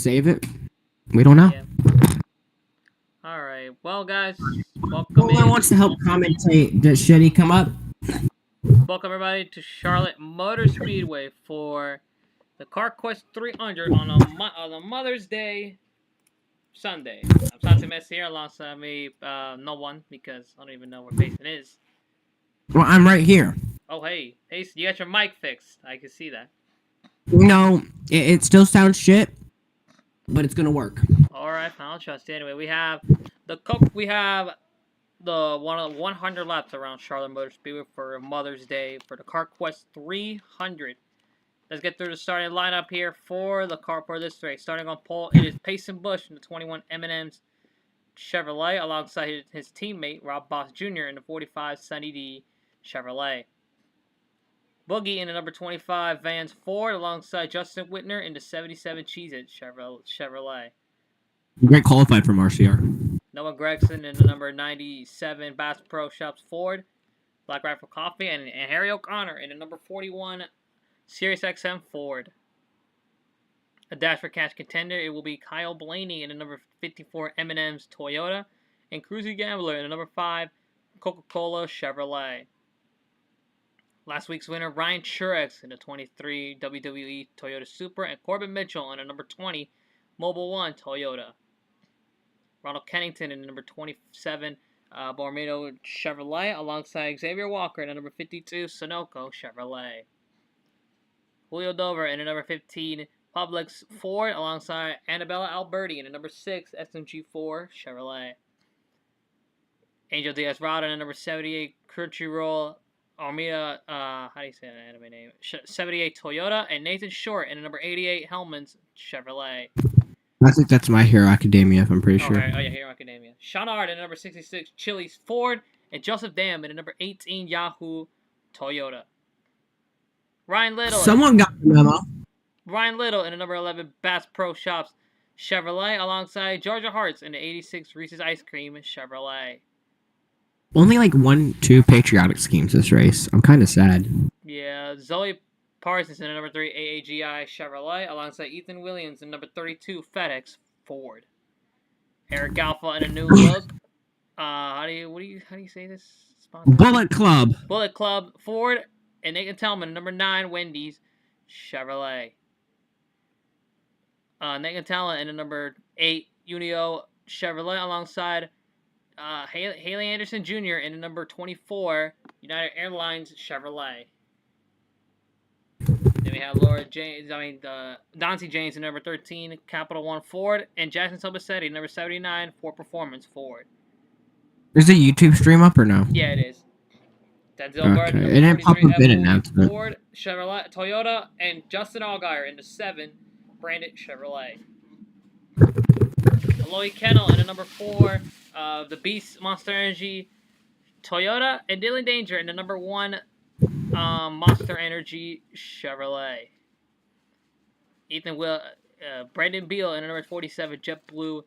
save it. We don't know. Yeah. All right. Well, guys, welcome Who in. wants to help commentate? Should he come up? Welcome everybody to Charlotte Motor Speedway for the Carquest 300 on a Mother's Day Sunday. I'm Santi Messi here alongside me. No one because I don't even know where Payson is. Well, I'm right here. Oh hey, Payson, you got your mic fixed. I can see that. No, it still sounds shit, but it's gonna work. All right, I'll trust you. Anyway, we have the 100 laps around Charlotte Motor Speedway for Mother's Day for the Carquest 300. Let's get through the starting lineup here for the car for this race. Starting on pole, it is Payson Bush in the 21 M&M's Chevrolet alongside his teammate Rob Boss Jr. in the 45 Sunny D Chevrolet. Boogie in the number 25 Vans Ford alongside Justin Whitner in the 77 Cheez-It Chevrolet. Great qualified from RCR. Noah Gregson in the number 97 Bass Pro Shops Ford. Black Rifle Coffee and Harry O'Connor in the number 41 Sirius XM Ford. A Dash for Cash contender, it will be Kyle Blaney in the number 54 M&M's Toyota, and Cruzy Gambler in the number 5 Coca-Cola Chevrolet. Last week's winner, Ryan Truex in the 23 WWE Toyota Supra, and Corbin Mitchell in the number 20 Mobile One Toyota. Ronald Kennington in the number 27 Borromeo Chevrolet, alongside Xavier Walker in the number 52 Sunoco Chevrolet. Julio Dover in the number 15 Publix Ford, alongside Annabella Alberti in the number 6 SMG4 Chevrolet. Angel Diaz Rada in the number 78 Crunchyroll Armida, how do you say that anime name? 78 Toyota, and Nathan Short in the number 88 Hellman's Chevrolet. I think that's My Hero Academia, if I'm pretty sure. Right. Oh, yeah, Hero Academia. Sean Ard in the number 66 Chili's Ford, and Joseph Dam in the number 18 Yahoo Toyota. Ryan Little. Someone got the memo. Ryan Little in the number 11 Bass Pro Shops Chevrolet, alongside Georgia Hartz in the 86 Reese's Ice Cream Chevrolet. Only like 1-2 patriotic schemes this race. I'm kind of sad. Yeah, Zoe Parsons in the number 3 AAGI Chevrolet, alongside Ethan Williams in number 32 FedEx Ford. Eric Alpha in a new look. How do you say this? Sponsor? Bullet Club Ford, and Nathan Tellman number 9 Wendy's Chevrolet. Nathan Tellman in the number 8 Unio Chevrolet, alongside Haley Anderson Jr. in the number 24 United Airlines Chevrolet. Then we have Dauncey James in number 13 Capital One Ford, and Jackson Sobasetti number 79 Ford Performance Ford. Is the YouTube stream up or no? Yeah, it is. Denzel Okay. Gardner, It didn't pop up in announcement. Ford, Chevrolet, Toyota, and Justin Allgaier in the 7 Branded Chevrolet. Aloy Kennel in the number 4 the Beast Monster Energy Toyota, and Dylan Danger in the number 1 Monster Energy Chevrolet. Brandon Beal in the number 47 JetBlue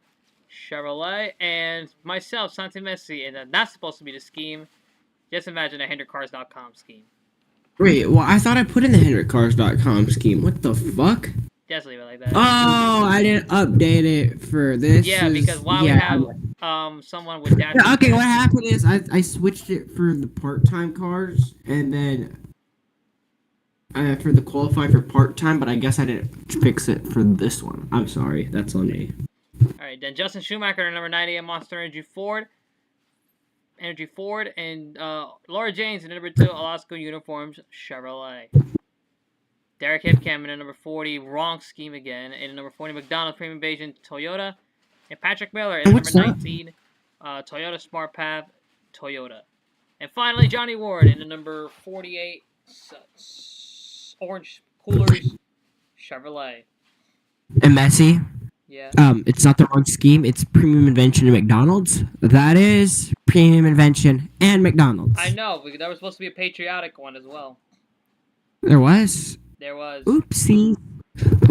Chevrolet, and myself, Santi Messi, and that's supposed to be the scheme. Just imagine a HendrickCars.com scheme. Wait, well, I thought I put in the HendrickCars.com scheme. What the fuck? Just leave it like that. Oh, I didn't update it for this. Yeah, because we have someone with dash. Yeah, okay, what happened is I switched it for the part-time cars, and then for the qualify for part-time, but I guess I didn't fix it for this one. I'm sorry. That's on me. Alright, then Justin Schumacher, number 98 Monster Energy Ford, and Laura James in number 2 Alaska Uniforms Chevrolet. Derek Hipcam in number 40 Wrong Scheme again, and number 40 McDonald's Premium Beijing Toyota, and Patrick Miller in number 19 Toyota Smart Path Toyota. And finally, Johnny Ward in the number 48 Orange Coolers Chevrolet. And Messi? Yeah. It's not the wrong scheme. It's Premium Invention and McDonald's. That is Premium Invention and McDonald's. I know, because that was supposed to be a patriotic one as well. There was? There was. Oopsie.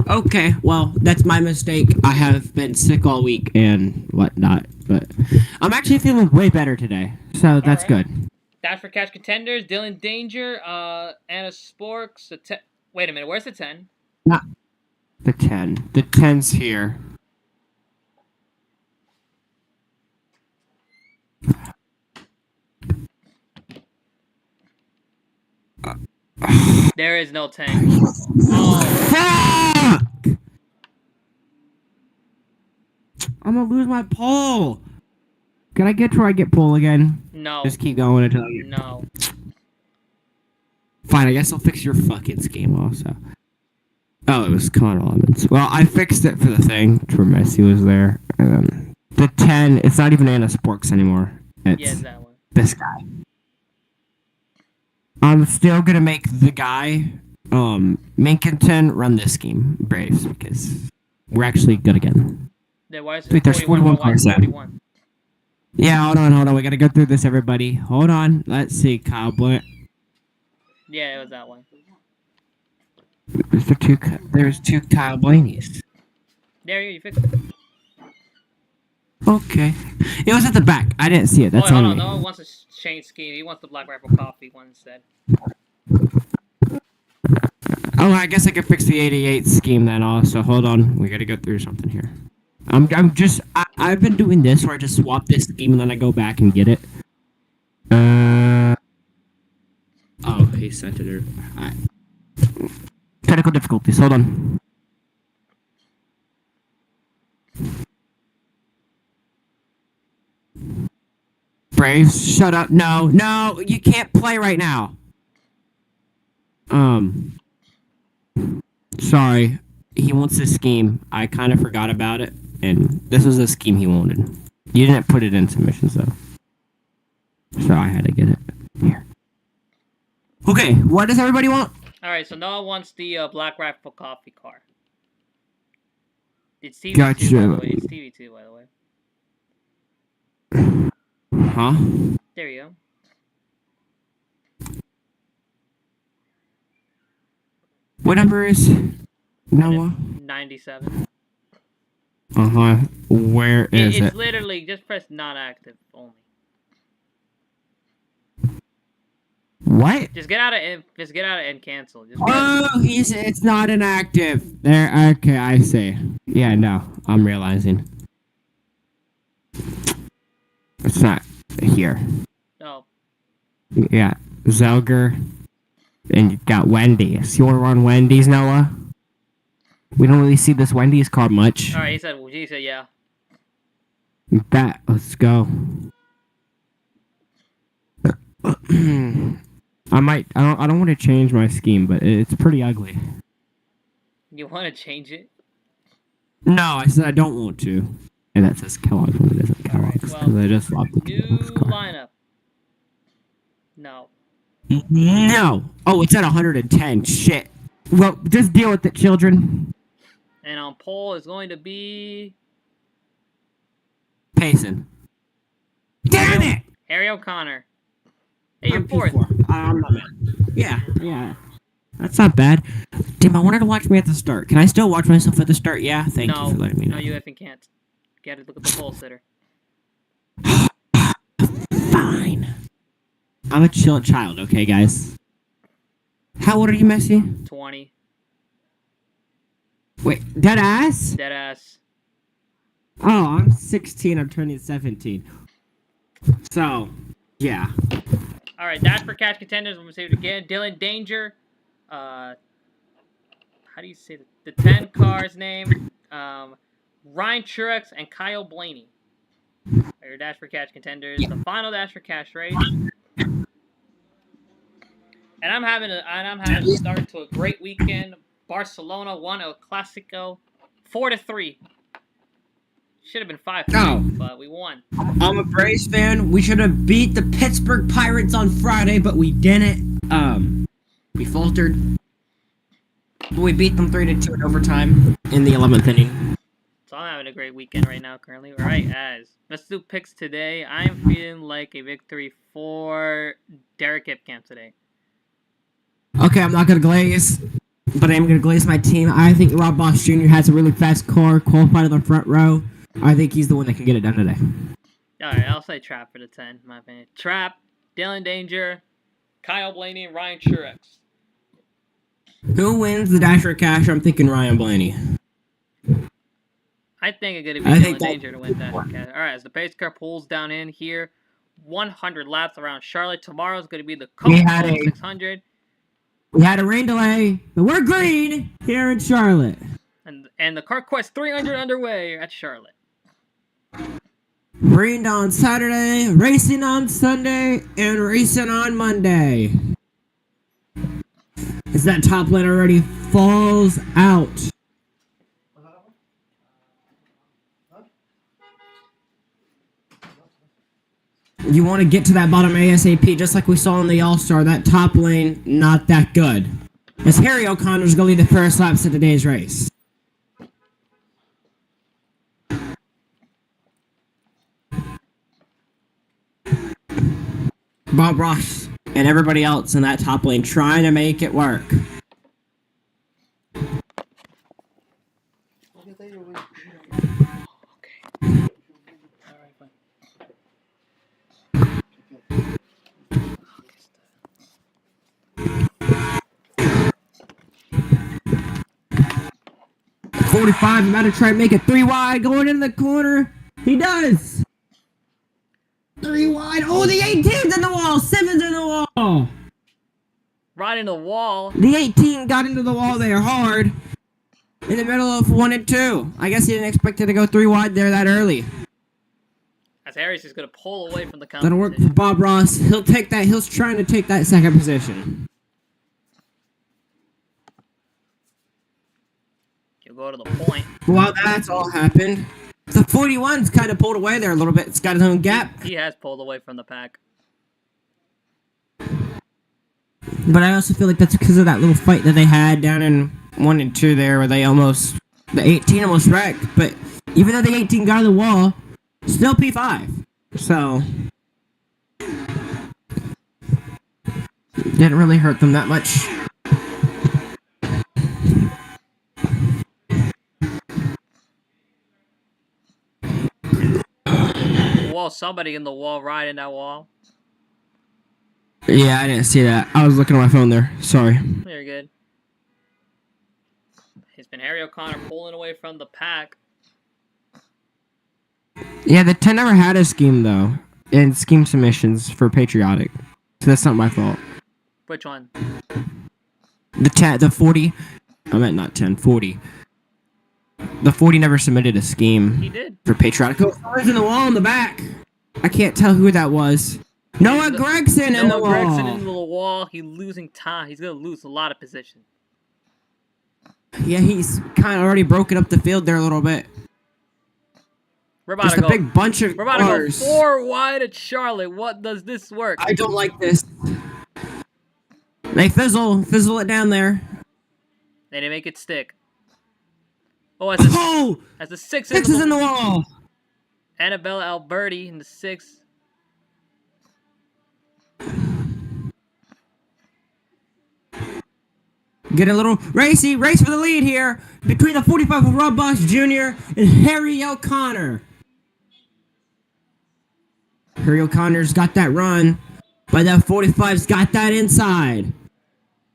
Okay, well, that's my mistake. I have been sick all week and whatnot, but I'm actually feeling way better today, so that's good. Dash for Cash contenders, Dylan Danger, Anna Sporks. Wait a minute, where's the 10? The 10. The 10's here. There is no 10. Oh. Fuck! I'm gonna lose my pole. Can I get to where I get pole again? No. Just keep going until I get... No. Fine, I guess I'll fix your fucking scheme also. Oh, it was Con Elements. Well, I fixed it for the thing, where Messi was there. And then the 10, it's not even Anna Sporks anymore. It's that one. this guy. I'm still gonna make the guy, Minkington, run this scheme, Braves, because we're actually good again. Then why is Wait, it there's 41 cars then. 41? Yeah, hold on. We gotta go through this, everybody. Hold on. Let's see, Cowboy. Yeah, it was that one. There's two Kyle Blaney's. There you fixed it. Okay. It was at the back. I didn't see it. That's hold on on. me. No one wants to change scheme. He wants the Black Rifle Coffee one instead. Oh, I guess I could fix the 88 scheme then also. Hold on. We gotta go through something here. I've been doing this where I just swap this scheme and then I go back and get it. Oh, he sent it. Alright. Technical difficulties. Hold on. Braves, shut up. No, you can't play right now. Sorry. He wants this scheme. I kind of forgot about it, and this was the scheme he wanted. You didn't put it in submissions, though. So I had to get it. Here. Okay, what does everybody want? Alright, so Noah wants the Black Rifle Coffee car. It's TV2, Gotcha. by the way. It's TV2, by the way. Huh? There you go. What number is Noah? 97. Uh-huh. Where is it? It's literally just press not active only. What? Just get out of and cancel. It's not inactive. There, okay, I see. Yeah, no, I'm realizing. It's not here. No. Yeah, Zelger. And you got Wendy's. You want to run Wendy's, Noah? We don't really see this Wendy's car much. Alright, he said yeah. Bet. Let's go. I don't want to change my scheme, but it's pretty ugly. You want to change it? No, I said I don't want to. And that says Kellogg's when it isn't Kellogg's, because I just swapped the new Kellogg's car. lineup. No. No! Oh, it's at 110. Shit. Well, just deal with it, children. And on pole is going to be... Payson. Damn it! Harry O'Connor. Hey, you're I'm fourth. P4. I'm not mad. Yeah. That's not bad. Damn, I wanted to watch me at the start. Can I still watch myself at the start? Yeah, thank you for letting me know. No, you effing can't. You gotta look at the pole sitter. Fine. I'm a chill child, okay, guys? How old are you, Messi? 20. Wait, dead ass? Dead ass. Oh, I'm 16. I'm turning 17. So, yeah. Alright, Dash for Cash contenders. I'm gonna say it again. Dylan Danger. How do you say the 10 cars name? Ryan Truex and Kyle Blaney are your Dash for Cash contenders. The final Dash for Cash race. And I'm having a start to a great weekend. Barcelona won El Clasico 4-3. Should have been 5-3, but we won. I'm a Braves fan. We should have beat the Pittsburgh Pirates on Friday, but we didn't. We faltered. We beat them 3-2 in overtime in the 11th inning. So I'm having a great weekend right now, currently. All right, let's do picks today. I'm feeling like a victory for Derek Ipkamp today. Okay, I'm not gonna glaze, but I am gonna glaze my team. I think Rob Boss Jr. has a really fast car, qualified in the front row. I think he's the one that can get it done today. All right, I'll say Trap for the 10, in my opinion. Trap, Dylan Danger, Kyle Blaney, and Ryan Truex. Who wins the Dash for Cash? I'm thinking Ryan Blaney. I think it's going to I be think Dylan Danger to win that. All right, as the pace car pulls down in here, 100 laps around Charlotte. Tomorrow's going to be the Coca-Cola 600. We had a rain delay, but we're green here in Charlotte. And the Carquest 300 underway at Charlotte. Rained on Saturday, racing on Sunday, and racing on Monday. As that top lane already falls out. You want to get to that bottom ASAP, just like we saw in the All-Star. That top lane, not that good. As Harry O'Connor's going to lead the first laps of today's race. Bob Ross and everybody else in that top lane trying to make it work. .45 about to try and make it 3 wide, going in the corner. He does. 3 wide. Oh, the 18's in the wall. 7's in the wall. Right into the wall. The 18 got into the wall there hard. In the middle of 1 and 2. I guess he didn't expect it to go 3 wide there that early. As Harris is going to pull away from the competition. That'll work for Bob Ross. He'll take that. He's trying to take that second position. He'll go to the point. While that's all happened, the 41's kind of pulled away there a little bit. It's got his own gap. He has pulled away from the pack. But I also feel like that's because of that little fight that they had down in 1 and 2 there, where the 18 almost wrecked. But even though the 18 got on the wall, still P5. So didn't really hurt them that much. Wall, somebody in the wall, right in that wall. Yeah, I didn't see that. I was looking at my phone there. Sorry. Very good. It's been Harry O'Connor pulling away from the pack. Yeah, the 10 never had a scheme, though. And scheme submissions for Patriotic. So that's not my fault. Which one? The 40. I meant not 10, 40. The 40 never submitted a scheme. He did. For Patriotic. Oh, someone's in the wall in the back. I can't tell who that was. Noah Gregson in the wall. Noah Gregson into the wall. He's losing time. He's going to lose a lot of position. Yeah, he's kind of already broken up the field there a little bit. We're about Just to go. a big bunch of We're about cars. to go 4 wide at Charlotte. What does this work? I don't like this. They fizzle it down there. They didn't make it stick. Oh, as the 6 is in the wall. Annabella Alberti in the 6. Get a little race for the lead here between the 45 of Rob Bosch Jr. and Harry O'Connor. Harry O'Connor's got that run, but that 45's got that inside.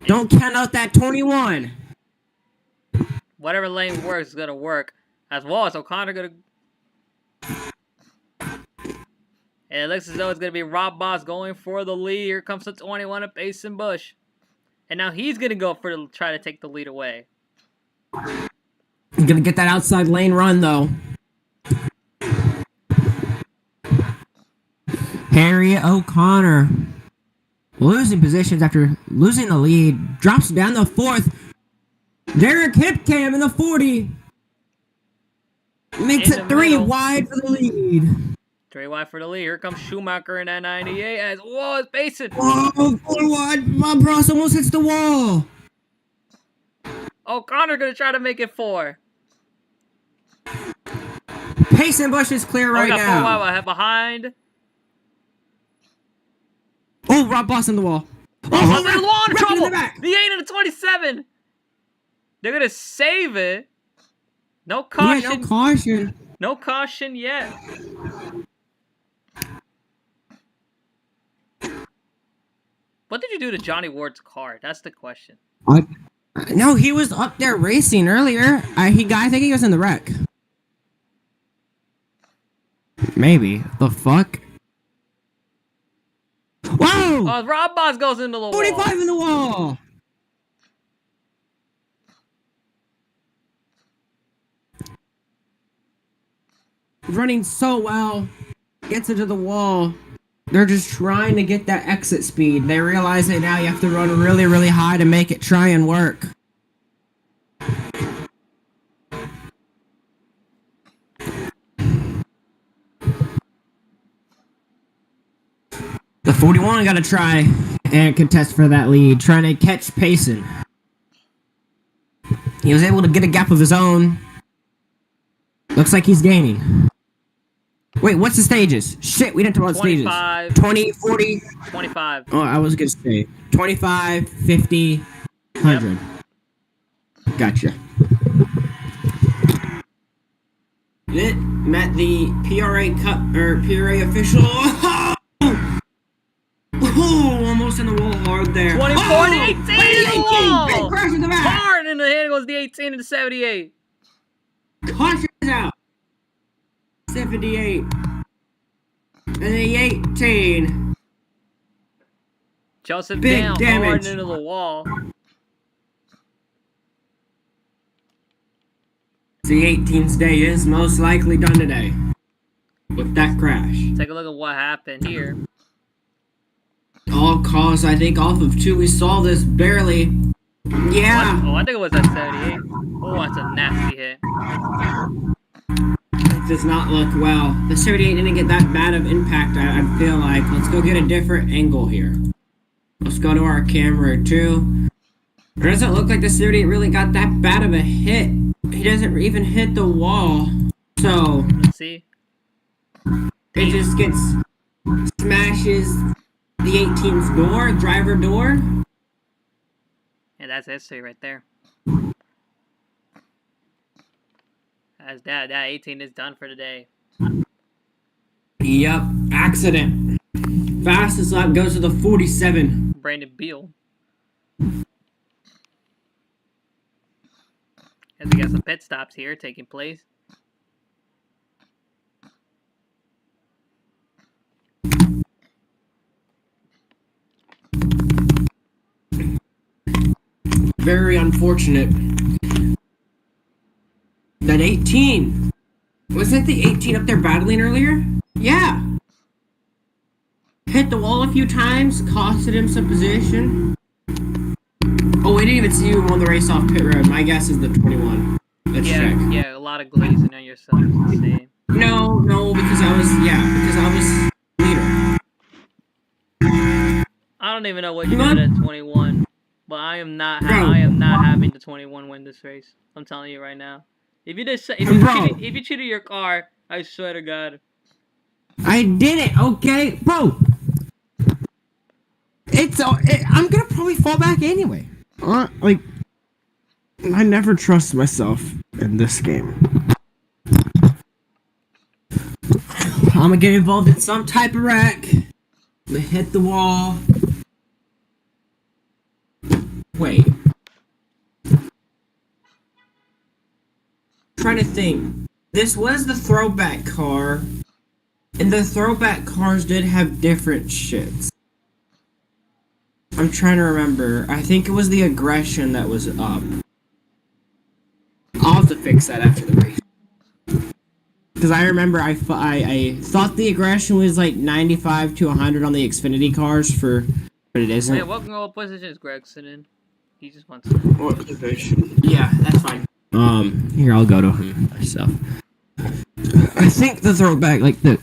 Don't count out that 21. Whatever lane works is going to work. As well as O'Connor going to... And it looks as though it's going to be Rob Boss going for the lead. Here comes the 21 of Basin Bush. And now he's going to go for try to take the lead away. He's going to get that outside lane run, though. Harry O'Connor losing positions after losing the lead. Drops down the 4th. Derek Hipcam in the 40. Makes it 3 wide for the lead. 3 wide for the lead. Here comes Schumacher in that 98 as, whoa, it's Basin. Whoa, 4 wide. Bob Ross almost hits the wall. O'Connor going to try to make it 4. Payson Bush is clear right now. 4 wide behind. Oh, Rob Boss in the wall. Oh, they're long in trouble. The 8 and the 27. They're going to save it. No caution. Yeah, no caution. No caution yet. What did you do to Johnny Ward's car? That's the question. No, he was up there racing earlier. I think he was in the wreck. Maybe. The fuck? Whoa! Oh, Rob Boss goes into the wall. 45 in the wall! Running so well. Gets into the wall. They're just trying to get that exit speed. They realize that now you have to run really, really high to make it try and work. The 41 got to try and contest for that lead, trying to catch Payson. He was able to get a gap of his own. Looks like he's gaining. Wait, what's the stages? Shit, we didn't talk about 25, stages. 20, 40. 25. Oh, I was going to say 25, 50, 100. Yep. Gotcha. It met the PRA Cup, or PRA official. Oh, almost in the wall hard there. 24 to 18 in the wall. Big crash in the back. Hard in the head goes the 18 and the 78. Caution out. 78. And the 18. Joseph Big down damage. hard into the wall. The 18's day is most likely done today. With that crash. Take a look at what happened here. All caused, I think, off of 2. We saw this barely. Yeah. What? Oh, I think it was that 78. Oh, that's a nasty hit. It does not look well. The 78 didn't get that bad of impact, I feel like. Let's go get a different angle here. Let's go to our camera, too. It doesn't look like the 78 really got that bad of a hit. He doesn't even hit the wall. So, Let's see. it just gets... smashes the 18's door, driver door. Yeah, that's history right there. That 18 is done for today. Yep, accident. Fastest lap goes to the 47. Brandon Beal. As we got some pit stops here taking place. Very unfortunate. That 18. Wasn't the 18 up there battling earlier? Yeah. Hit the wall a few times, costed him some position. Oh, we didn't even see who won the race off pit road. My guess is the 21. Let's check. Yeah, a lot of glazing on yourself. Insane. No, because I was leader. I don't even know what you did at 21, but I am not having the 21 win this race. I'm telling you right now. If you cheated your car, I swear to God. I did it, okay, bro. I'm gonna probably fall back anyway. I never trust myself in this game. I'm gonna get involved in some type of wreck. I'm gonna hit the wall. Wait. Trying to think. This was the throwback car. And the throwback cars did have different shits. I'm trying to remember. I think it was the aggression that was up. I'll have to fix that after the race. Because I remember I thought the aggression was like 95 to 100 on the Xfinity cars but it isn't. Hey, what position is Gregson in? He just wants to. What position? Yeah, that's fine. Here, I'll go to him myself. I think the throwback, like the...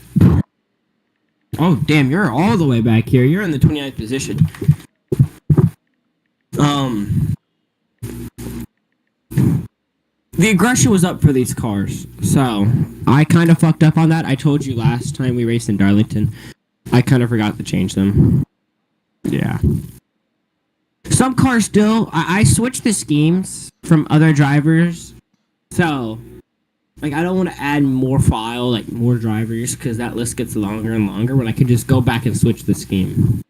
Oh, damn, you're all the way back here. You're in the 29th position. The aggression was up for these cars, so I kind of fucked up on that. I told you last time we raced in Darlington. I kind of forgot to change them. Yeah. Some cars still... I switched the schemes from other drivers, so... Like, I don't want to add more more drivers, because that list gets longer and longer, when I could just go back and switch the scheme.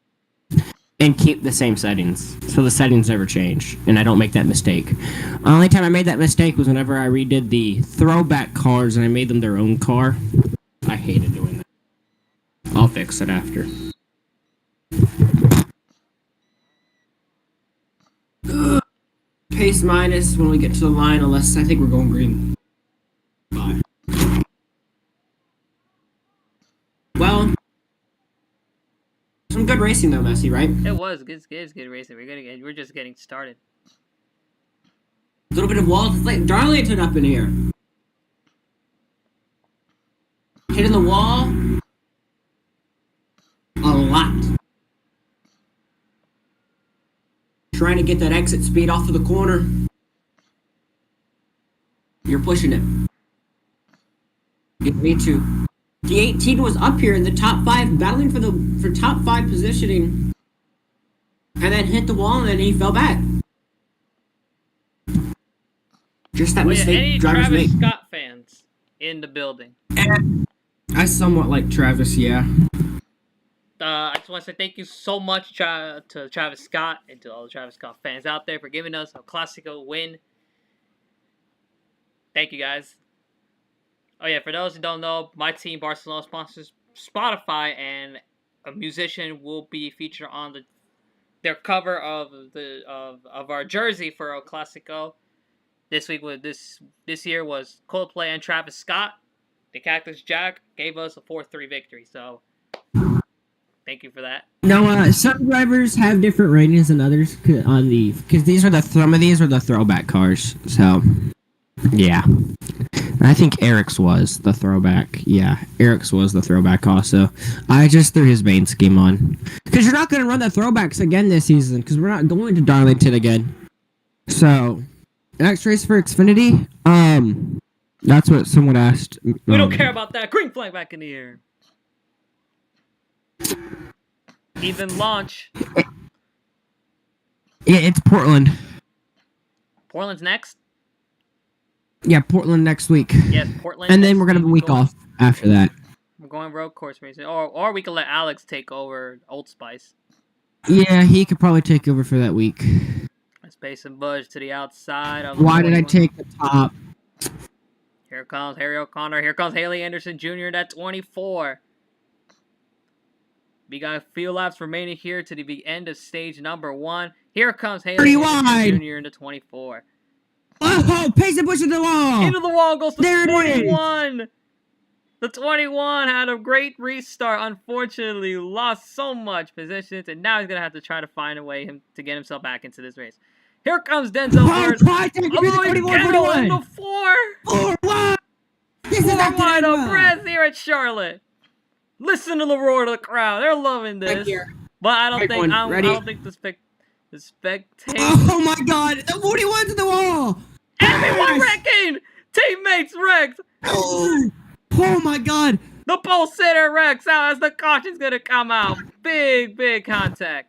and keep the same settings. So the settings never change, and I don't make that mistake. The only time I made that mistake was whenever I redid the throwback cars and I made them their own car. I hated doing that. I'll fix it after. Pace minus when we get to the line, unless I think we're going green. Bye. Well, some good racing though, Messi, right? It was good racing. We're just getting started. A little bit of walls. It's like Darlington up in here. Hitting the wall a lot. Trying to get that exit speed off of the corner. You're pushing it. Get me too. The 18 was up here in the top 5, battling for top 5 positioning, and then hit the wall, and then he fell back. Just that mistake any drivers Travis make. Scott fans in the building? I somewhat like Travis, yeah. I just want to say thank you so much to Travis Scott and to all the Travis Scott fans out there for giving us a Classico win. Thank you, guys. Oh yeah, for those who don't know, my team Barcelona sponsors Spotify, and a musician will be featured on their cover of our jersey for El Clasico. This year was Coldplay and Travis Scott. The Cactus Jack gave us a 4-3 victory, so thank you for that. No, some drivers have different ratings than others because some of these are the throwback cars. So yeah. I think Eric's was the throwback. Yeah, Eric's was the throwback also. I just threw his main scheme on. Because you're not going to run the throwbacks again this season, because we're not going to Darlington again. So, next race for Xfinity, that's what someone asked. We don't care about that. Green flag back in the air. Even launch. Yeah, it's Portland. Portland's next? Yeah, Portland next week. Yes, Portland. And then we're going to have a week off after that. We're going road course racing. Or we can let Alex take over Old Spice. Yeah, he could probably take over for that week. Space and Budge to the outside. Why did I take the top? Here comes Harry O'Connor. Here comes Haley Anderson Jr. at 24. We got a few laps remaining here to the end of stage number 1. Here comes Haley Anderson Jr. into 24. Oh, pace and push into the wall! Into the wall goes the there 21! The 21 had a great restart. Unfortunately, lost so much positions, and now he's going to have to try to find a way to get himself back into this race. Here comes Denzel Bird. Into 4! 4-1! This is 4 wide on Brez here at Charlotte. Listen to the roar of the crowd. They're loving this. But I don't think the spectators. Oh my god! The 41's in the wall! Everyone wrecking! Teammates wrecked! Oh my god! The pole sitter wrecks out as the caution's gonna come out. Big contact.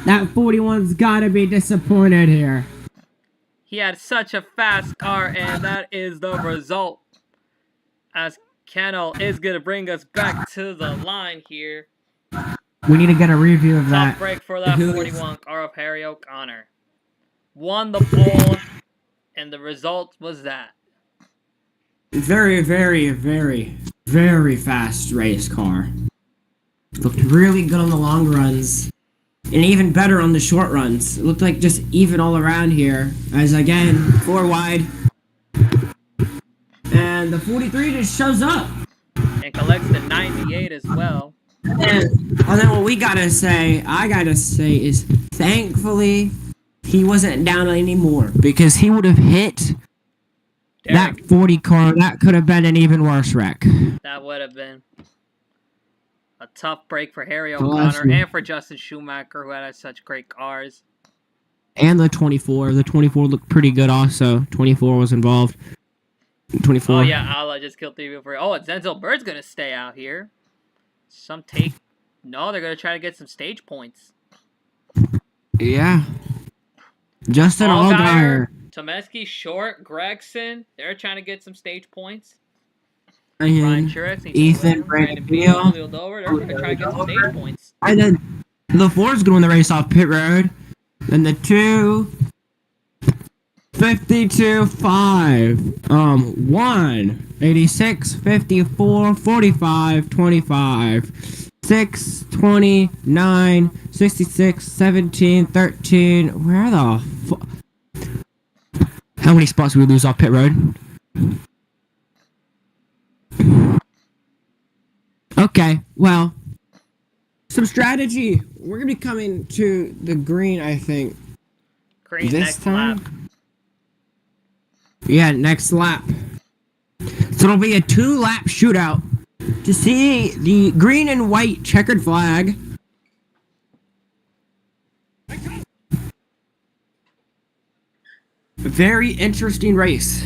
That 41's gotta be disappointed here. He had such a fast car, and that is the result. As Kennel is gonna bring us back to the line here. We need to get a review of that. Top break for that 41 car of Harry O'Connor. Won the pole, and the result was that. Very fast race car. Looked really good on the long runs. And even better on the short runs. It looked like just even all around here. As again, 4 wide. And the 43 just shows up. And collects the 98 as well. And then what I gotta say is, thankfully, he wasn't down anymore. Because he would have hit that 40 car. That could have been an even worse wreck. That would have been a tough break for Harry O'Connor and for Justin Schumacher, who had such great cars. And the 24. The 24 looked pretty good also. 24 was involved. 24. Oh, yeah, Allah just killed 3 before. Oh, Denzel Bird's going to stay out here. No, they're going to try to get some stage points. Yeah. Justin Allgaier. Tomeski, Short, Gregson. They're trying to get some stage points. Ryan Truex, Ethan, Brandon Beal. They're going to try to get some stage points. And then The 4's going to race off pit road. And the 2, 52.5. 1, 86, 54, 45, 25. 6, 29, 66, 17, 13. Where the fuck? How many spots do we lose off pit road? Okay, well, some strategy. We're gonna be coming to the green, I think. Green This next time? lap. Yeah, next lap. So it'll be a 2-lap shootout to see the green and white checkered flag. Very interesting race.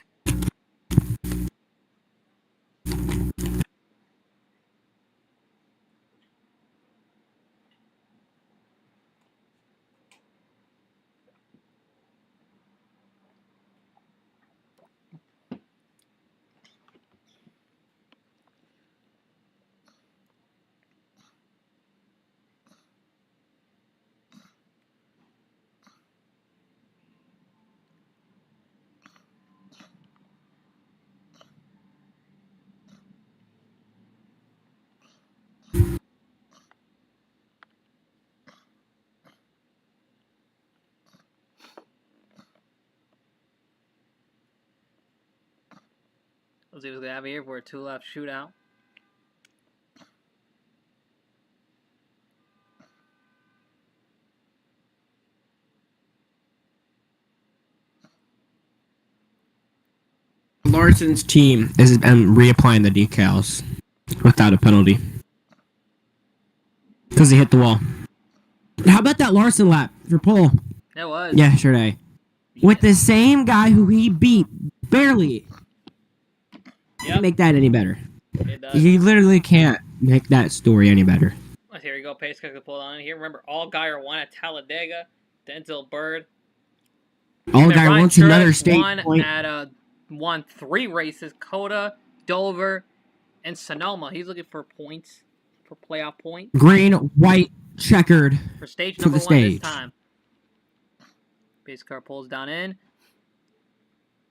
Let's see what's gonna happen here for a 2-lap shootout. Larson's team is reapplying the decals without a penalty because he hit the wall. How about that Larson lap for pole? It was. Yesterday. With the same guy who he beat barely. Yep. Make that any better. It does. You literally can't make that story any better. Here we go. Pace car can pull on here. Remember, Allgaier won at Talladega. Denzel Bird. Allgaier wants another state won point. won 3 races. Coda, Dover, and Sonoma. He's looking for points, for playoff points. Green, white, checkered For stage for number the 1 this stage. time. Pace car pulls down in.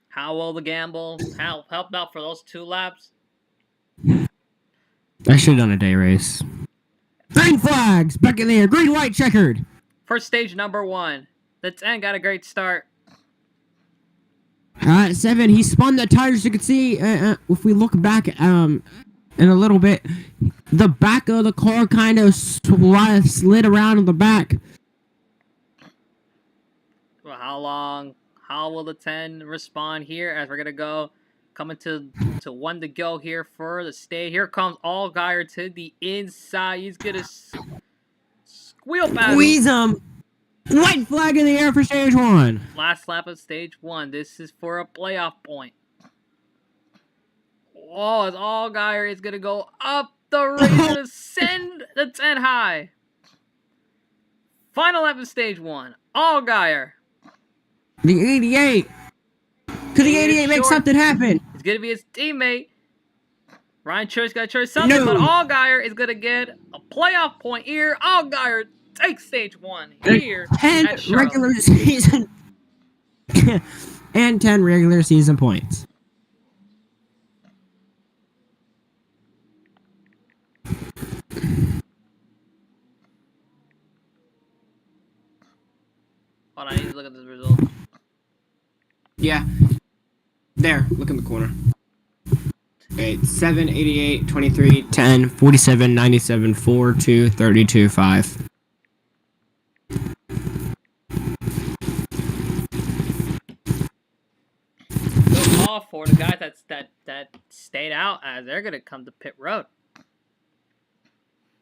How will the gamble help out for those 2 laps? I should have done a day race. Green flags back in the air. Green, white, checkered. For stage number 1. The 10 got a great start. 7, he spun the tires. You can see if we look back in a little bit, the back of the car kind of slid around in the back. Well, how will the 10 respond here as we're going to go coming to 1 to go here for the stage. Here comes Allgaier to the inside. He's going to squeal past Squeeze him. White flag in the air for stage 1. Last lap of stage 1. This is for a playoff point. Oh, as Allgaier is going to go up the race to send the 10 high. Final lap of stage 1. Allgaier. The 88. Could the 88 make something happen? It's going to be his teammate. Ryan Church got to try something, but Allgaier is going to get a playoff point here. Allgaier takes stage 1 here 10 at Charlotte. regular season and 10 regular season points. Hold on, I need to look at this result. Yeah. There, look in the corner. 8, 7, 88, 23, 10, 47, 97, 4, 2, 32, 5. Good call for the guys that stayed out as they're gonna come to pit road.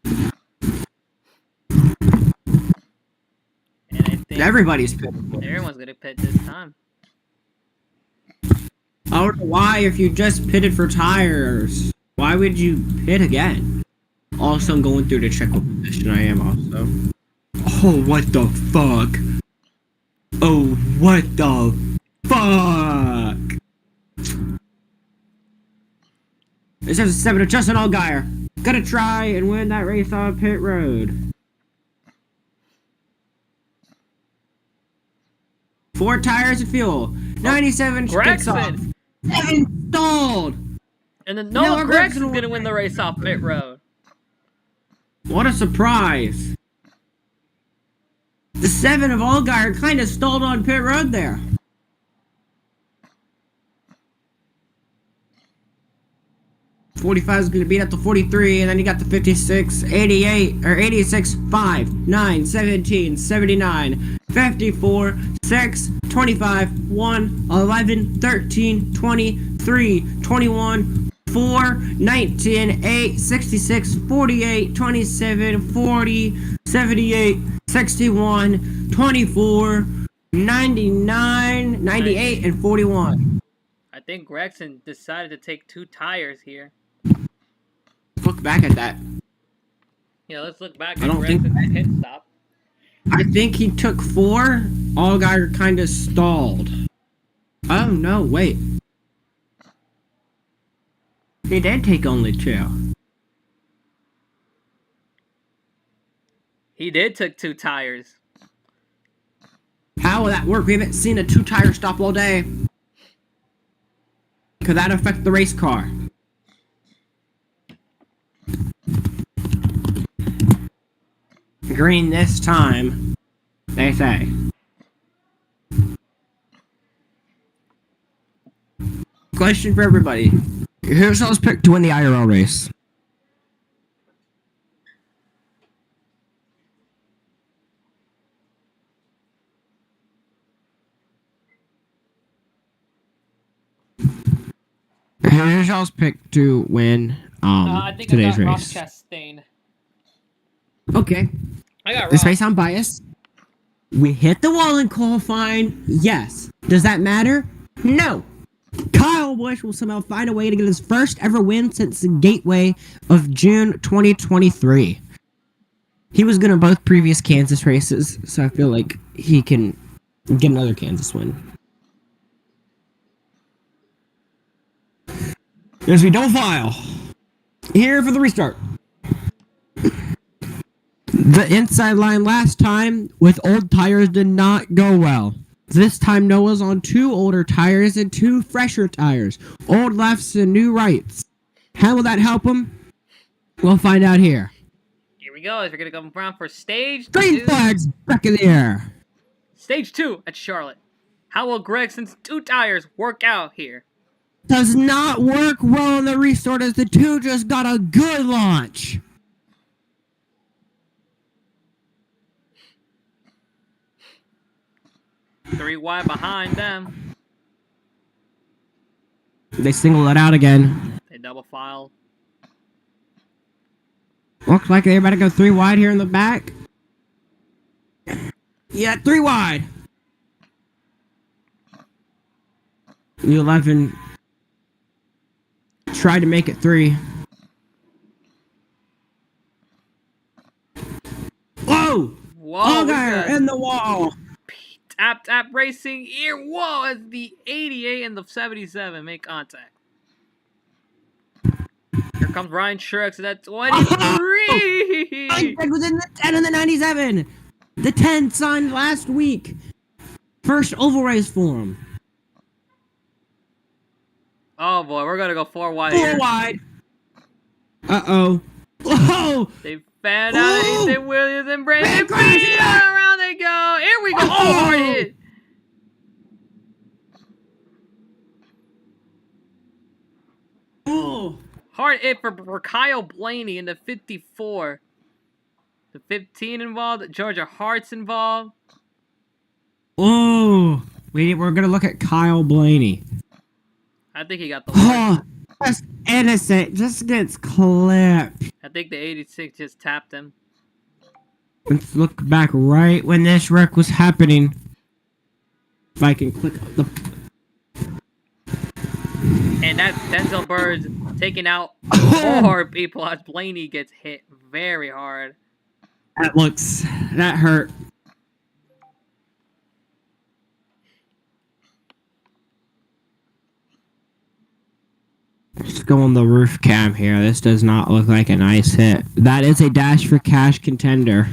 And I think Everybody's pit. everyone's gonna pit this time. I don't know why, if you just pitted for tires, why would you pit again? Also, I'm going through to check what position I am also. Oh, what the fuck? Oh, what the fuck? It says a 7 to Justin Allgaier. Gonna try and win that race on pit road. 4 tires of fuel. 97 gets off. Gregson! 7 stalled! And then Noah Noah Gregson's Gregson's gonna win the race off pit road. What a surprise. The 7 of Allgaier kind of stalled on pit road there. .45 is going to beat up the 43, and then you got the 56, 88, or 86, 5, 9, 17, 79, 54, 6, 25, 1, 11, 13, 23, 21, 4, 19, 8, 66, 48, 27, 40, 78, 61, 24, 99, 98, and 41. I think Gregson decided to take 2 tires here. Look back at that. Yeah, let's look back I at don't think- Gregson's pit stop. I think he took 4. Allgaier kind of stalled. Oh no, wait. He did take only 2. He did take 2 tires. How will that work? We haven't seen a 2-tire stop all day. Could that affect the race car? Green this time, they say. Question for everybody. Who's else picked to win the IRL race? Who's y'all's picked to win I think today's I got race? Ross Chastain. Okay. I got This Ross. may sound biased. We hit the wall in qualifying. Yes. Does that matter? No. Kyle Busch will somehow find a way to get his first ever win since the Gateway of June 2023. He was good in both previous Kansas races, so I feel like he can get another Kansas win. As we don't file. Here for the restart. The inside line last time with old tires did not go well. This time Noah's on 2 older tires and 2 fresher tires. Old lefts and new rights. How will that help him? We'll find out here. Here we go. As we're gonna come around for stage Green 2. flags back in the air. Stage 2 at Charlotte. How will Gregson's 2 tires work out here? Does not work well in the restart as the 2 just got a good launch. Three wide behind them. They single it out again. They double file. Looks like they're about to go 3 wide here in the back. Yeah, 3 wide. The 11 tried to make it 3. Whoa! Whoa! we Allgaier got in the wall. Tap racing here. Whoa! As the 88 and the 77 make contact. Here comes Ryan Truex at 23. It was in the 10 and the 97. The 10 signed last week. First oval race for him. Oh boy, we're gonna go 4 wide 4 here. wide. Uh-oh. Whoa! They fan out Ooh! Ethan Williams and Brandon crash! Bean. Around they go. Here we go. Oh, hard hit. Oh! Hard hit for Kyle Blaney in the 54. The 15 involved. Georgia Hart's involved. Oh! We're gonna look at Kyle Blaney. I think he got the Oh, just innocent. Just gets clipped. I think the 86 just tapped him. Let's look back right when this wreck was happening. If I can click the... And that's Denzel Birds taking out 4 people as Blaney gets hit very hard. That hurt. Let's go on the roof cam here. This does not look like a nice hit. That is a Dash for Cash contender.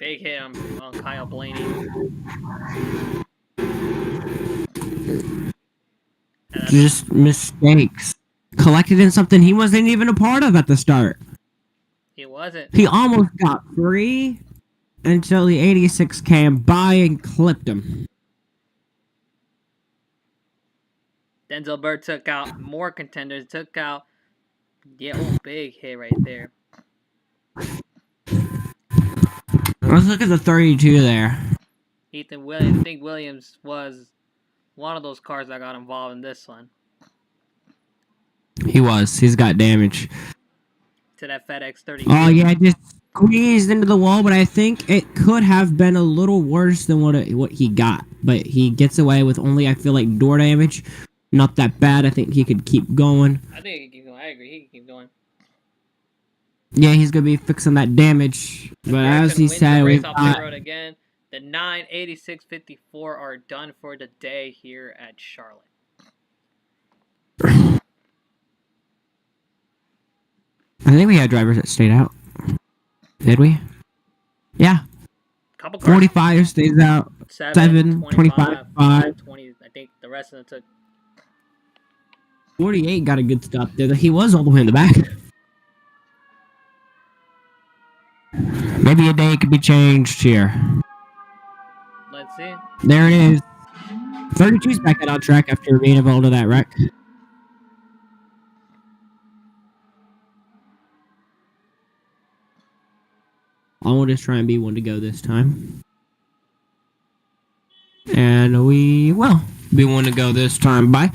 Big hit on Kyle Blaney. Just mistakes. Collected in something he wasn't even a part of at the start. He wasn't. He almost got free until the 86 came by and clipped him. Denzel Bird took out more contenders. Took out, big hit right there. Let's look at the 32 there. Ethan Williams. I think Williams was one of those cars that got involved in this one. He was. He's got damage. To that FedEx 32. Oh, yeah, just squeezed into the wall, but I think it could have been a little worse than what he got. But he gets away with only, I feel like, door damage. Not that bad. I think he could keep going. I think he can keep going. I agree. He can keep going. Yeah, he's going to be fixing that damage. But as he said, we've off got... the road again. The 986.54 are done for the day here at Charlotte. I think we had drivers that stayed out. Did we? Yeah. Couple cars. 45 stays out. 7, 25, 5. 20. I think the rest of them took. 48 got a good stop there. He was all the way in the back. Maybe a day could be changed here. Let's see. There it is. 32's back out on track after being involved in that wreck. I will just try and be one to go this time. And we will be one to go this time. Bye.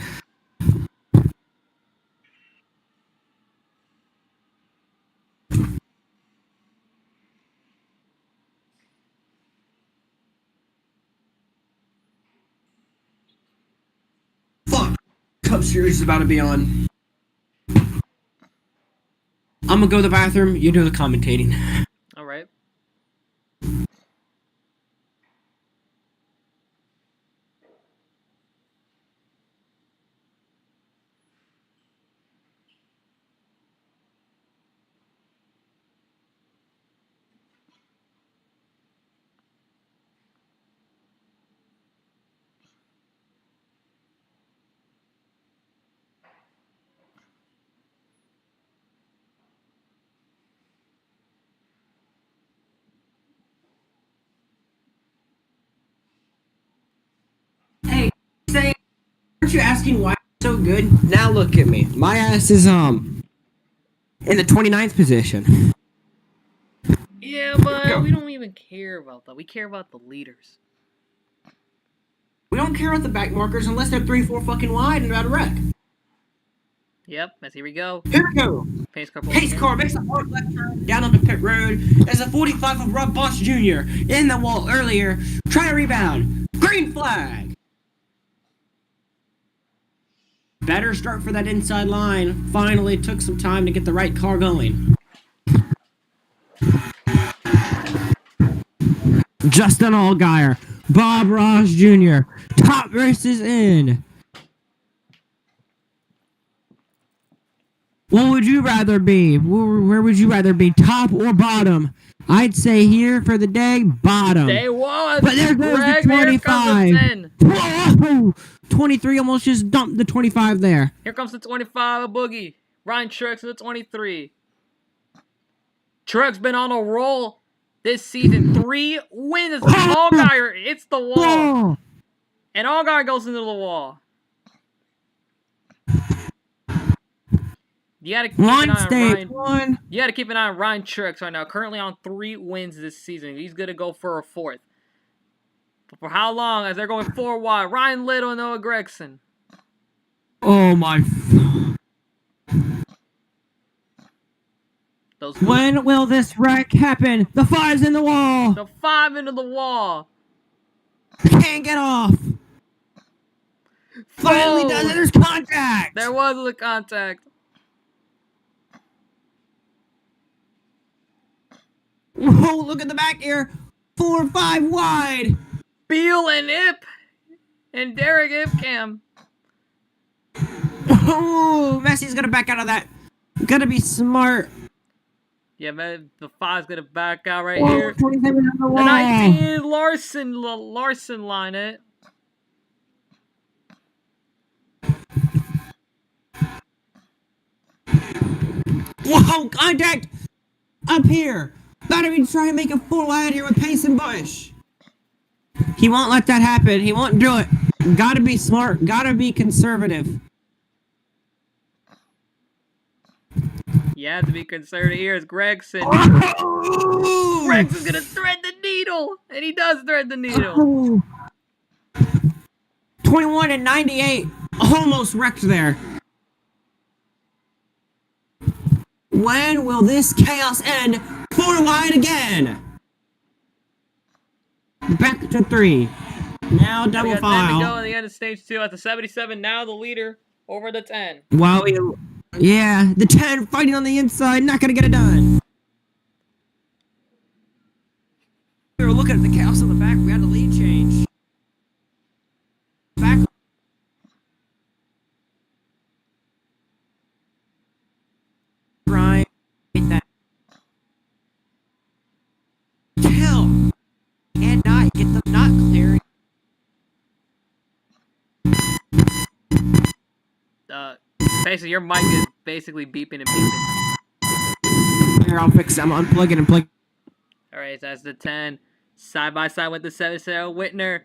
Fuck. Cup Series is about to be on. I'm gonna go to the bathroom. You do the commentating. All right. Hey, say, aren't you asking why I'm so good? Now look at me. My ass is in the 29th position. Yeah, but we don't even care about that. We care about the leaders. We don't care about the back markers unless they're 3, 4 fucking wide and about a wreck. Yep, here we go. Here we go. Pace car makes a hard left turn down onto pit road. There's a 45 of Rob Boss Jr. in the wall earlier. Trying to rebound. Green flag. Better start for that inside line. Finally took some time to get the right car going. Justin Allgaier. Bob Ross Jr. Top races in. What would you rather be? Where would you rather be, top or bottom? I'd say here for the day, bottom. Day one. But there goes the 25. Whoa! 23 almost just dumped the 25 there. Here comes the 25, a boogie. Ryan Truex to the 23. Truex been on a roll this season. 3 wins. Allgaier hits the wall. Whoa. And Allgaier goes into the wall. You gotta keep an eye on Ryan. You gotta keep an eye on Ryan Truex right now. Currently on 3 wins this season. He's gonna go for a 4th. But for how long? As they're going 4 wide. Ryan Little and Noah Gregson. Oh my. When will this wreck happen? The 5's in the wall. The 5 into the wall. Can't get off. Finally does it. There's contact. There was the contact. Whoa, look at the back here. 4 or 5 wide. Beal and Ip. And Derek Ipcam. Oh, Messi's gonna back out of that. Gotta be smart. Yeah, man, the 5's gonna back out right Oh, here. 27 on the The wall. 19, Larson line it. Whoa, contact! Up here! Gotta be trying to make a fool out here with Pace and Bush. He won't let that happen. He won't do it. Gotta be smart. Gotta be conservative. You have to be conservative here. It's Gregson. Oh! Gregson's gonna thread the needle, and he does thread the needle. Oh. 21 and 98. Almost wrecked there. When will this chaos end? 4 wide again. Back to 3. Now double We got 10 to go file. in the end of stage 2 at the 77. Now the leader over the 10. Wow, yeah, the 10 fighting on the inside, not gonna get it done. We were looking at the chaos on the back. We had a lead change. Back. Right. That. Kill. And not get them not clear. Basically, your mic is basically beeping and beeping. Here, I'll fix it. I'm unplugging and plugging. Alright, so that's the 10. Side by side with the 7-0 Whitner.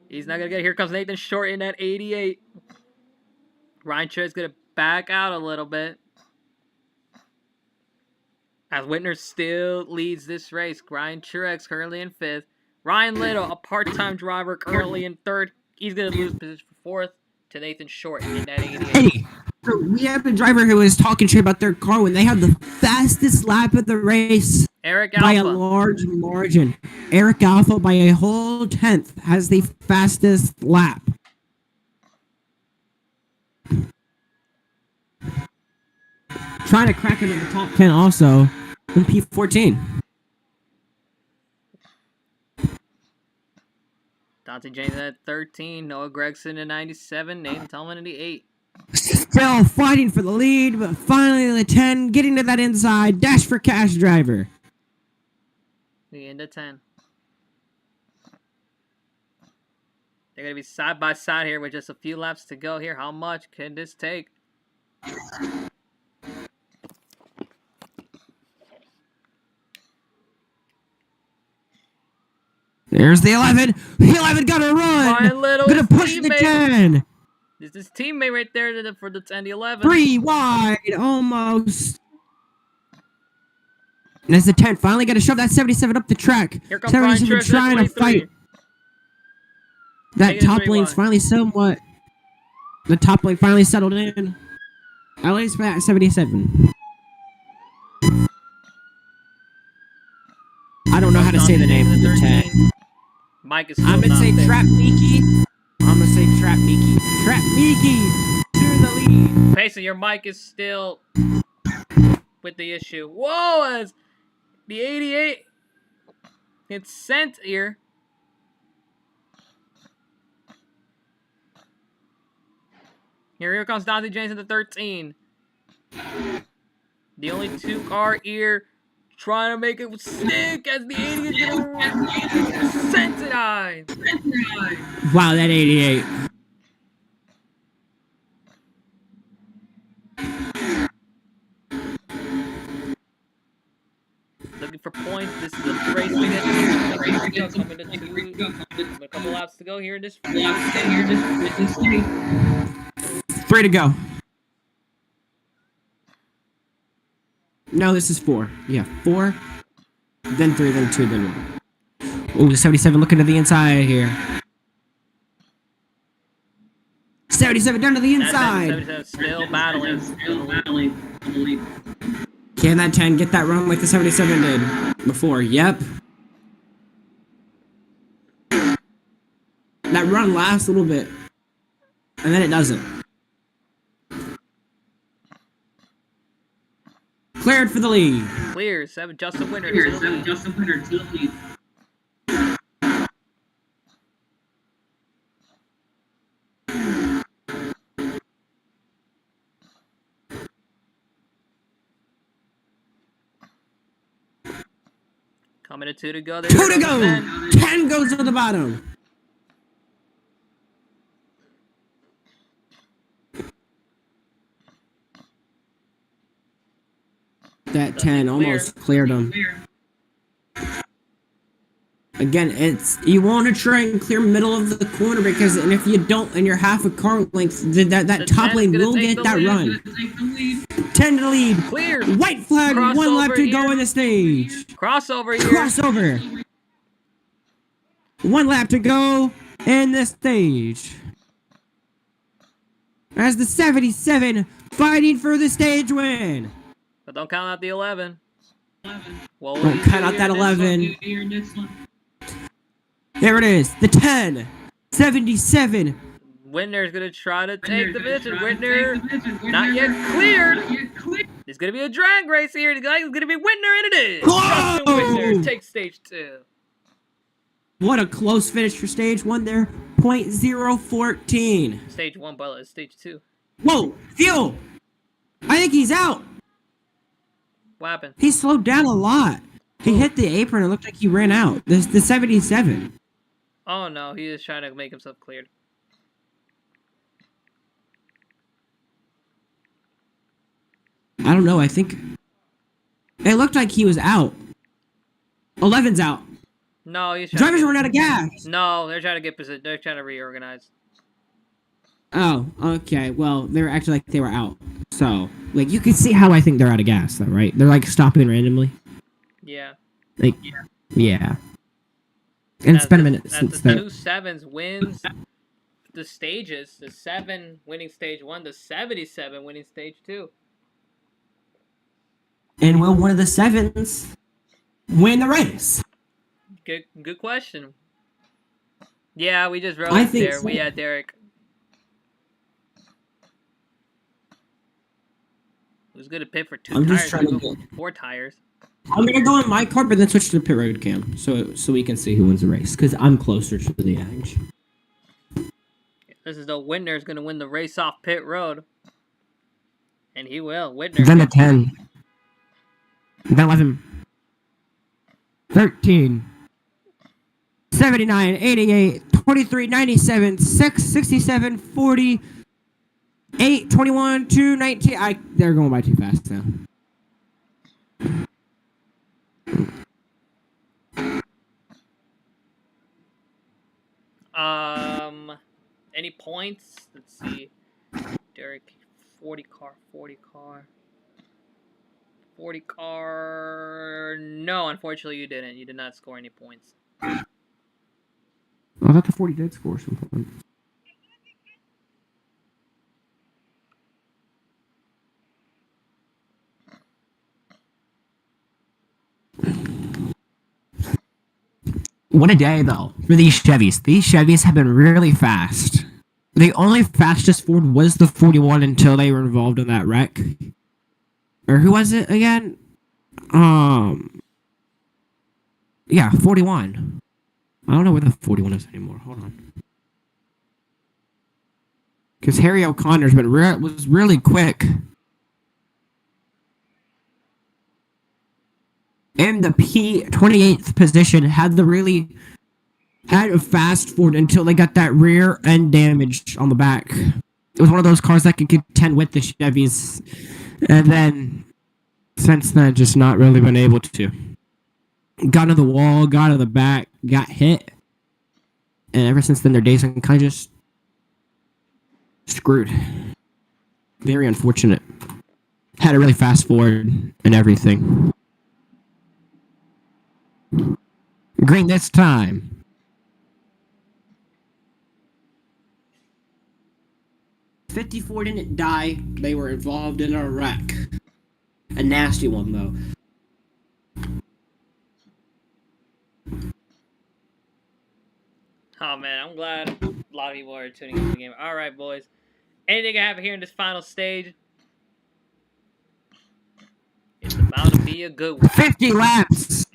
He's not going to get it. Here comes Nathan Short in at 88. Ryan Truex going to back out a little bit. As Whitner still leads this race. Ryan Truex currently in 5th. Ryan Little, a part-time driver, currently in 3rd. He's going to lose position for 4th to Nathan Short in that 88. Hey, so we have a driver who was talking shit about their car when they had the fastest lap of the race. Eric By Alpha. a large margin. Eric Alpha by a whole 10th has the fastest lap. Trying to crack into the top 10 also in P14. Dante James at 13. Noah Gregson at 97. Nathan Tillman at 8. Still fighting for the lead, but finally the 10 getting to that inside. Dash for cash driver. The end of 10. They're going to be side by side here with just a few laps to go here. How much can this take? There's the 11. The 11 got to run. Ryan Little, gonna his push the teammate. 10. This is his teammate right there for the 10, the 11. 3 wide, almost. And as the 10 finally got to shove that 77 up the track. Here comes Ryan 77 Truex trying at to fight. 23. That Taking it top 3 lane's wide. finally somewhat. The top lane finally settled in. LA's at 77. I don't know how to say the name of the 10. Mike is still I'm gonna not say there. Trap Miki. I'm gonna say Trap Miki. Trap Miki to the lead. Payson, your mic is still with the issue. Whoa, as the 88 gets sent here. Here comes Dante James in the 13. The only 2 car here trying to make it stick as the 80 is going to sensitize. Wow, that 88. Looking for points. This is the race to get coming to a couple laps to go here in this. 3 to go. No, this is 4. Yeah, 4. Then 3, then 2, then 1. Oh, the 77 looking to the inside here. 77 down to the inside. 77 still battling. Can that 10 get that run like the 77 did before? Yep. That run lasts a little bit. And then it doesn't. Cleared for the lead. Clear. Justin Whitner to the lead. Coming to 2 to go. 2 to go. 10 goes to the bottom. That 10 almost cleared him. Again, you want to try and clear middle of the corner because if you don't and you're half a car length, that top lane will get that run. 10 to lead. Clear. White flag. Crossover 1 lap to go here. in the stage. Crossover here. Crossover. 1 lap to go in the stage. As the 77 fighting for the stage win. But don't count out the 11. Well, Don't count out that 11. There it is. The 10. 77. Winner's gonna try to take the vision. Winner, not yet cleared. There's gonna be a drag race here. The guy's gonna be winner, and it is. Whoa! Justin Winner takes stage 2. What a close finish for stage 1 there. .014. Stage 1, but it's stage 2. Whoa! Fuel! I think he's out. What happened? He slowed down a lot. He hit the apron and it looked like he ran out. The 77. Oh no, he is trying to make himself cleared. I don't know. I think it looked like he was out. 11's out. No, he's trying Drivers run out of gas. No, they're trying to get position. They're trying to reorganize. Oh, okay. Well, they were acting like they were out. So, like, you can see how I think they're out of gas, though, right? They're like stopping randomly. Yeah. Like, yeah. And it's been a minute since the that. 2 sevens wins the stages. The 7 winning stage 1. The 77 winning stage 2. And will one of the 7s win the race? Good question. Yeah, we just wrote I it think there. so. We had Derek. Who's going to pit for 2 I'm tires? just trying to Go for 4 tires. I'm gonna go in my car, but then switch to the pit road cam, so we can see who wins the race, because I'm closer to the edge. This is the winner's going to win the race off pit road. And he will. Winner. Then a 10. Then 11. 13. 79, 88, 23, 97, 6, 67, 40, 8, 21, 2, 19. They're going by too fast now. Any points? Let's see. Derek, 40 car. No, unfortunately you didn't. You did not score any points. I thought the 40 did score some points. What a day, though, for these Chevys. These Chevys have been really fast. The only fastest Ford was the 41 until they were involved in that wreck. Or who was it again? Yeah, 41. I don't know where the 41 is anymore. Hold on. Because Harry O'Connor's was really quick. In the P28th position, had a fast Ford until they got that rear end damage on the back. It was one of those cars that could contend with the Chevys. And then, since then, just not really been able to. Got into the wall, got to the back, got hit. And ever since then, their days are kind of just screwed. Very unfortunate. Had a really fast Ford and everything. Green this time. '54 didn't die. They were involved in a wreck. A nasty one, though. Oh man, I'm glad a lot of people are tuning into the game. All right, boys. Anything I have here in this final stage? It's about to be a good one. 50 laps.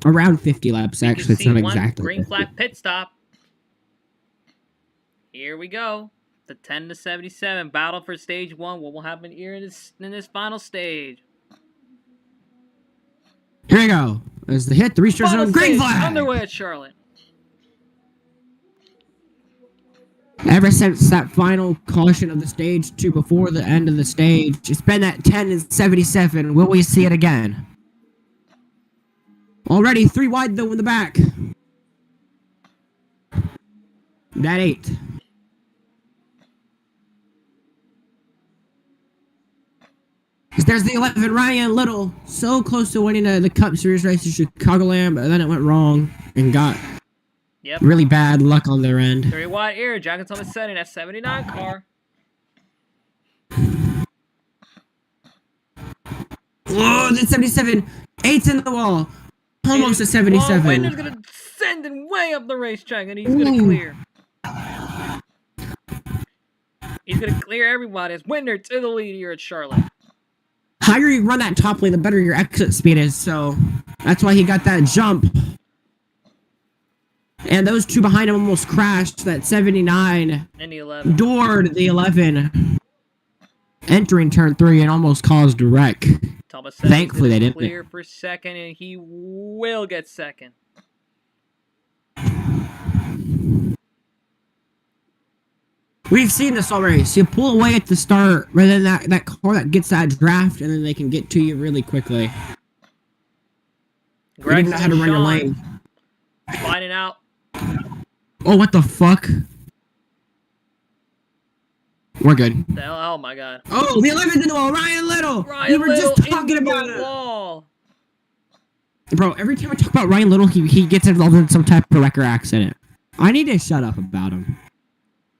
Around 50 laps, actually. It's not exactly. Green flag pit stop. Here we go. The 10 to 77 battle for stage 1. What will happen here in this final stage? Here we go. as the hit, the restart Final zone, green stage, flag. underway at Charlotte. Ever since that final caution of the stage to before the end of the stage, it's been at 10 and 77. Will we see it again? Already 3 wide though in the back. That 8. There's the 11, Ryan Little. So close to winning the Cup Series race in Chicagoland, but then it went wrong and got really bad luck on their end. 3 wide air. Jackets on the setting. That 79 car. Oh, that's 77. 8's in the wall. Almost a 77. Winner's going to send it way up the racetrack, and he's going to clear. He's going to clear everybody as winner to the lead here at Charlotte. Higher you run that top lane, the better your exit speed is, so that's why he got that jump. And those 2 behind him almost crashed. That 79 and the 11 doored the 11 entering turn 3 and almost caused a wreck. Thankfully they didn't. Clear for second, and he will get second. We've seen this already. So you pull away at the start, rather than that car that gets that draft, and then they can get to you really quickly. You didn't know how to run your lane. Finding out. Oh, what the fuck? We're good. Oh my god. Oh, the 11's in the wall. Ryan Little. We were just talking about it. Wall. Bro, every time I talk about Ryan Little, he gets involved in some type of wrecker accident. I need to shut up about him.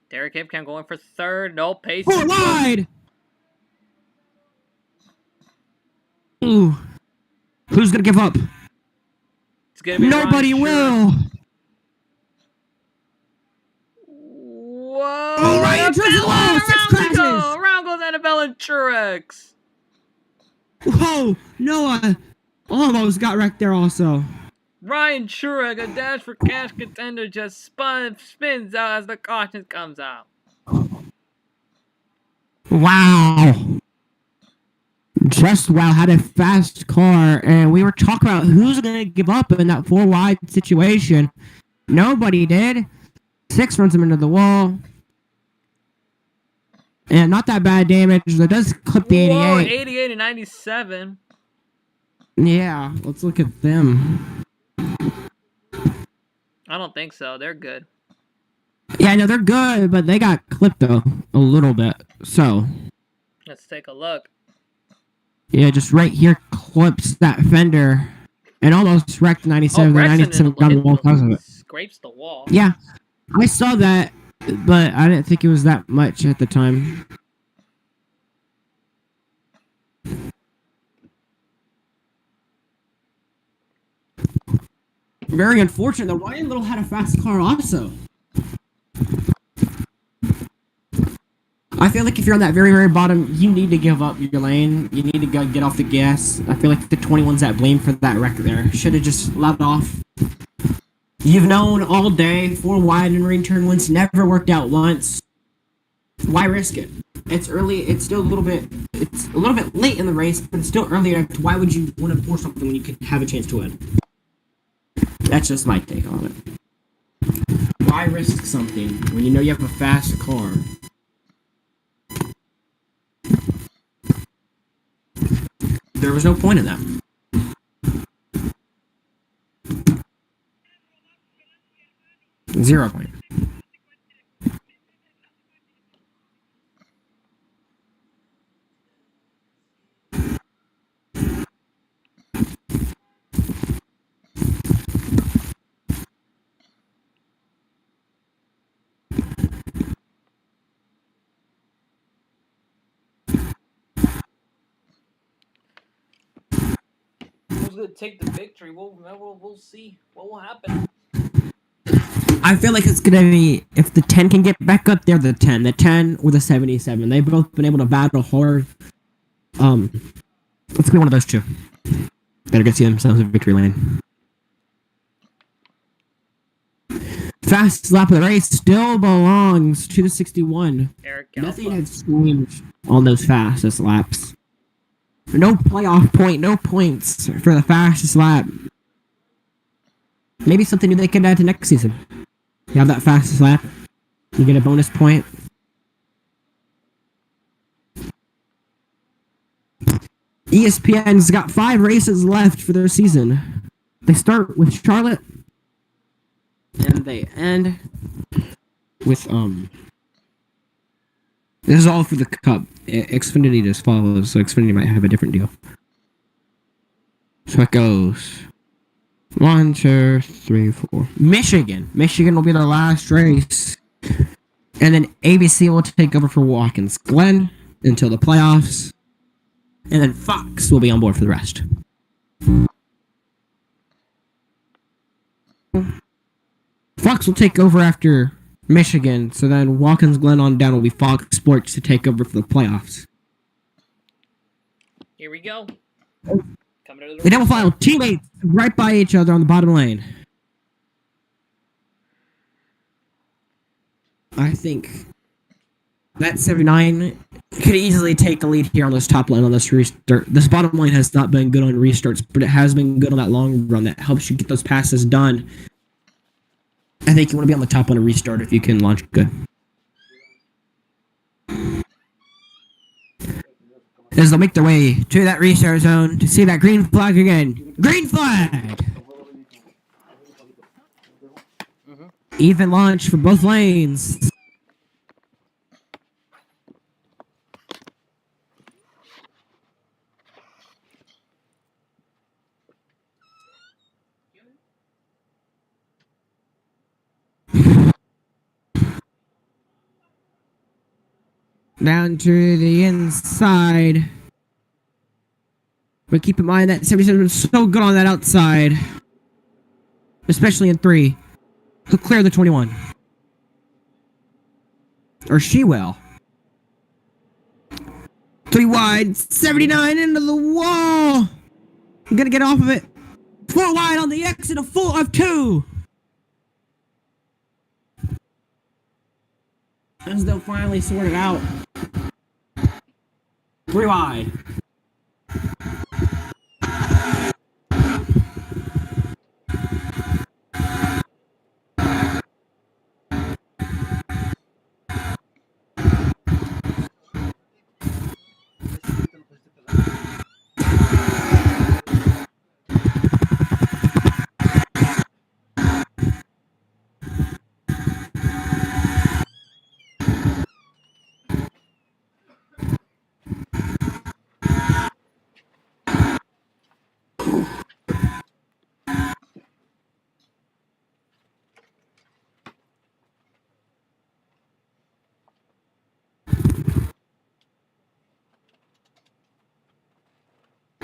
Derek Abraham going for third. No pace. 4 wide. Ooh. Who's gonna give up? It's gonna be nobody will. Whoa! Oh, Ryan turns the wall. 6 crashes. Around goes Annabelle and Truex. Whoa! Noah almost got wrecked there also. Ryan Truex, a dash for cash contender, just spins out as the caution comes out. Wow. Just wow, had a fast car, and we were talking about who's going to give up in that 4 wide situation. Nobody did. 6 runs him into the wall. And not that bad damage. That does clip the 88. Whoa, 88 and 97. Yeah, let's look at them. I don't think so. They're good. Yeah, no, they're good, but they got clipped, though, a little bit. So. Let's take a look. Yeah, just right here clips that fender. And almost wrecked 97. The 97 got the wall because of it. Scrapes the wall. Yeah, I saw that, but I didn't think it was that much at the time. Very unfortunate that Ryan Little had a fast car also. I feel like if you're on that very, very bottom, you need to give up your lane. You need to go get off the gas. I feel like the 21's that blame for that wreck there. Should have just let off. You've known all day 4 wide and ring turn once never worked out once. Why risk it? It's early. It's still a little bit. It's a little bit late in the race, but it's still early. Why would you want to force something when you could have a chance to win? That's just my take on it. Why risk something when you know you have a fast car? There was no point in that. Zero point. Who's gonna take the victory? We'll see what will happen. I feel like it's gonna be if the 10 can get back up there, the 10 or the 77. They've both been able to battle hard. It's gonna be one of those two. Better go see themselves in victory lane. Fastest lap of the race still belongs to the 61. Eric Alpha. Nothing has changed on those fastest laps. No playoff point, no points for the fastest lap. Maybe something new they could add to next season. You have that fastest lap. You get a bonus point. ESPN's got 5 races left for their season. They start with Charlotte, and they end with This is all for the Cup. Xfinity just follows, so Xfinity might have a different deal. So it goes 1, 2, 3, 4. Michigan. Michigan will be their last race. And then ABC will take over for Watkins Glen until the playoffs. And then Fox will be on board for the rest. Fox will take over after Michigan, so then Watkins Glen on down will be Fox Sports to take over for the playoffs. Here we go. Coming to The double final teammates right by each other on the bottom lane. I think that 79 could easily take the lead here on this top line on this restart. This bottom line has not been good on restarts, but it has been good on that long run that helps you get those passes done. I think you want to be on the top on a restart if you can launch good. As they'll make their way to that restart zone to see that green flag again. Green flag! Even launch for both lanes. Down to the inside. But keep in mind that 77 is so good on that outside. Especially in 3. He'll clear the 21. Or she will. 3 wide. 79 into the wall. I'm gonna get off of it. 4 wide on the exit of 4 of 2. As they'll finally sort it out. 3 wide.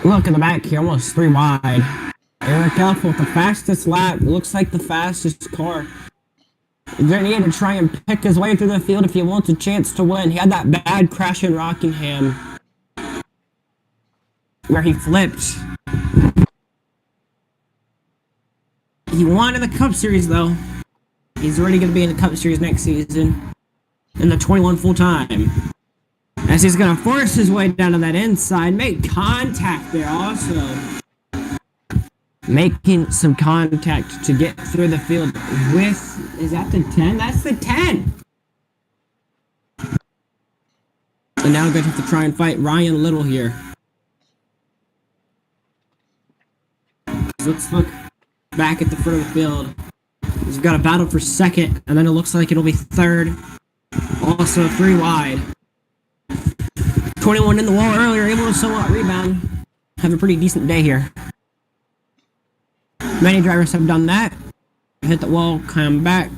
Look in the back here, almost 3 wide. Eric Elf with the fastest lap. Looks like the fastest car. He's gonna need to try and pick his way through the field if he wants a chance to win. He had that bad crash in Rockingham where he flipped. He won in the Cup Series though. He's already gonna be in the Cup Series next season in the 21 full time. As he's gonna force his way down to that inside, make contact there also. Making some contact to get through the field with, is that the 10? That's the 10! And now I'm going to have to try and fight Ryan Little here. Let's look back at the front of the field. He's got a battle for second, and then it looks like it'll be third. Also 3 wide. 21 in the wall earlier, able to somewhat rebound. Have a pretty decent day here. Many drivers have done that. Hit the wall, come back.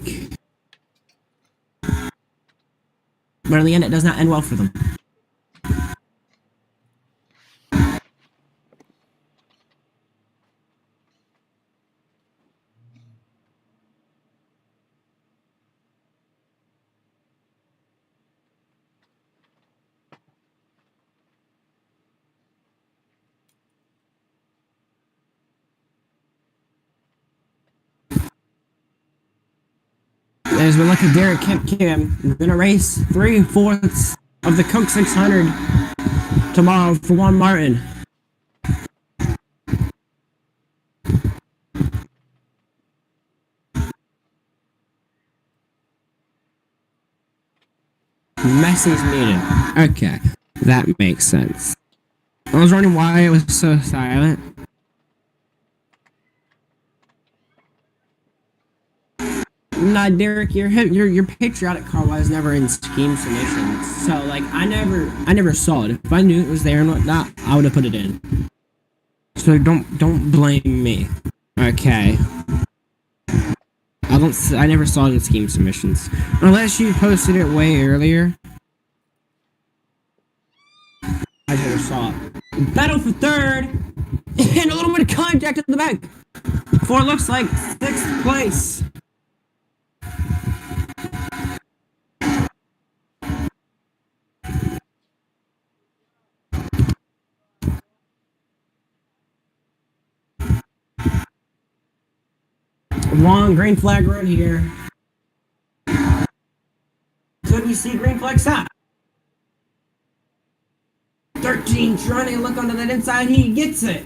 But in the end, it does not end well for them. As we look at Derek Kim, we're going to race 3/4 of the Coke 600 tomorrow for Juan Martin. Message needed. Okay, that makes sense. I was wondering why it was so silent. Nah, Derek, your patriotic car was never in scheme submissions, so like I never saw it. If I knew it was there and whatnot, I would have put it in. So don't blame me. Okay. I never saw it in scheme submissions unless you posted it way earlier. I never saw it. Battle for third and a little bit of contact at the back. For it looks like 6th place. Long green flag road here. Could we see green flag stop? 13 trying to look onto that inside. He gets it.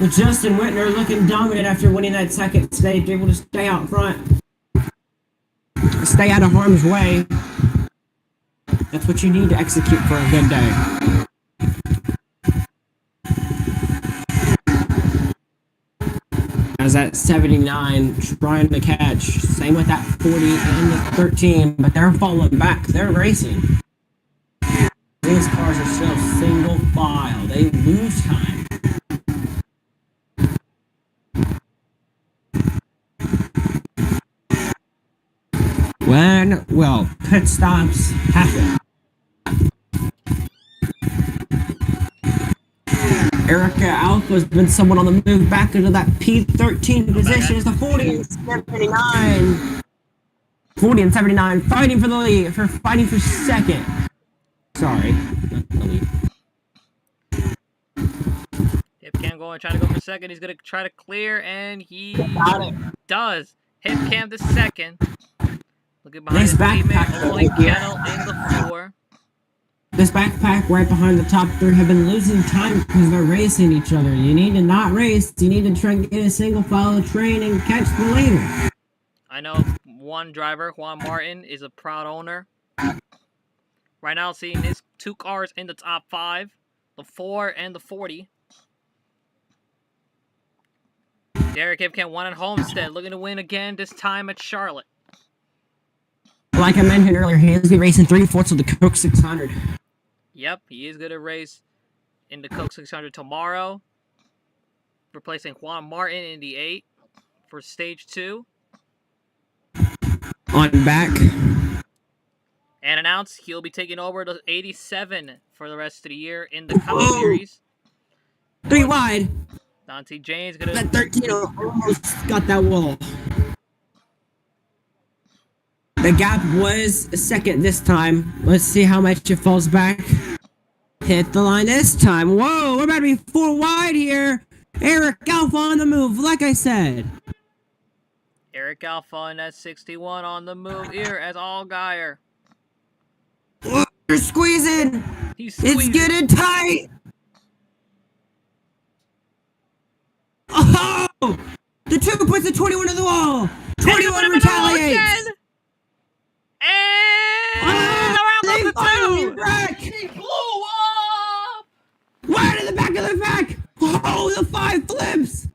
With Justin Whitner looking dominant after winning that second stage, able to stay out front. Stay out of harm's way. That's what you need to execute for a good day. As that 79 trying to catch. Same with that 40 and the 13, but they're falling back. They're racing. These cars are still single file. They lose time. When will pit stops happen? Erica Alpha's been someone on the move back into that P13 position. It's the 40 and 79. 40 and 79 fighting for the lead, fighting for second. Sorry, not the lead. Hipcam going, trying to go for second. He's going to try to clear, and he does. Hipcam to second. Looking behind his teammate, only Kennel in the 4. This backpack right behind the top 3 have been losing time because they're racing each other. You need to not race. You need to try and get a single file train and catch the leader. I know one driver, Juan Martin, is a proud owner. Right now, seeing his 2 cars in the top 5, the 4 and the 40. Derek Hipcam won at Homestead, looking to win again, this time at Charlotte. Like I mentioned earlier, he is going to be racing 3/4 of the Coke 600. Yep, he is going to race in the Coke 600 tomorrow, replacing Juan Martin in the 8 for Stage 2. On back. And announced he'll be taking over the 87 for the rest of the year in the Cup Series. 3 wide. Dante James going to... That 13 almost got that wall. The gap was a second this time. Let's see how much it falls back. Hit the line this time. Whoa, we're about to be 4 wide here. Eric Alpha on the move, like I said. Eric Alpha in that 61 on the move here as Allgaier. You're squeezing. He's squeezing. It's getting tight. Oh! The 2 puts the 21 to the wall. 21 retaliates. And around the 2! He blew up! Right in the back of the pack! Oh, the 5 flips!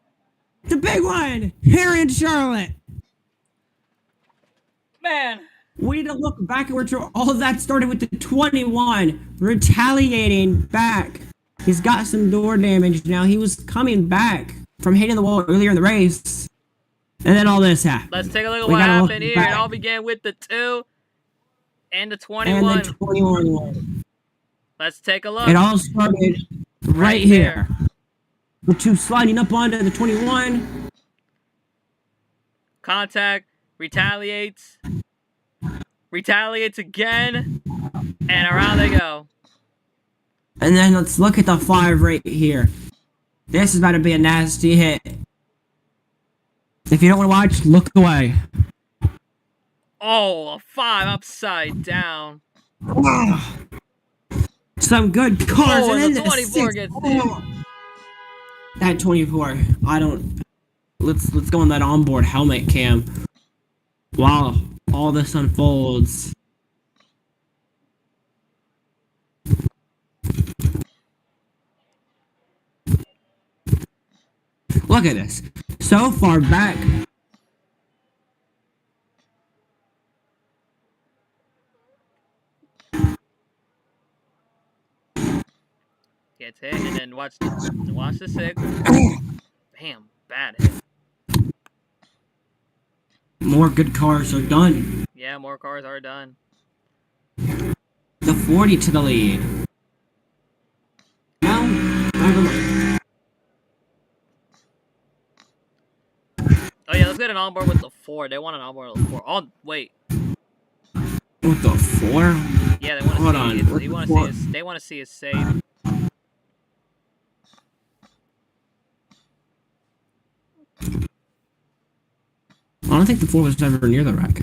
The big one! Here in Charlotte! Man. We need to look backwards. All of that started with the 21 retaliating back. He's got some door damage now. He was coming back from hitting the wall earlier in the race. And then all this happened. Let's take a look at what happened here. It all began with the 2 and the 21. And the 21. Let's take a look. It all started right here. The 2 sliding up onto the 21. Contact. Retaliates. Retaliates again. And around they go. And then let's look at the 5 right here. This is about to be a nasty hit. If you don't want to watch, look away. Oh, a 5 upside down. Some good cars. Oh, and and then the 24 gets in. At 24, I don't. Let's go on that onboard helmet cam while all this unfolds. Look at this. So far back. Gets hit, and then watch the 6. Bam, bad hit. More good cars are done. Yeah, more cars are done. The 40 to the lead. No, never mind. Oh yeah, let's get an onboard with the 4. They want an onboard with the 4. Oh wait. With the 4? Yeah, they want to Hold see. on. They want to see us. They want to see us safe. I don't think the 4 was ever near the wreck.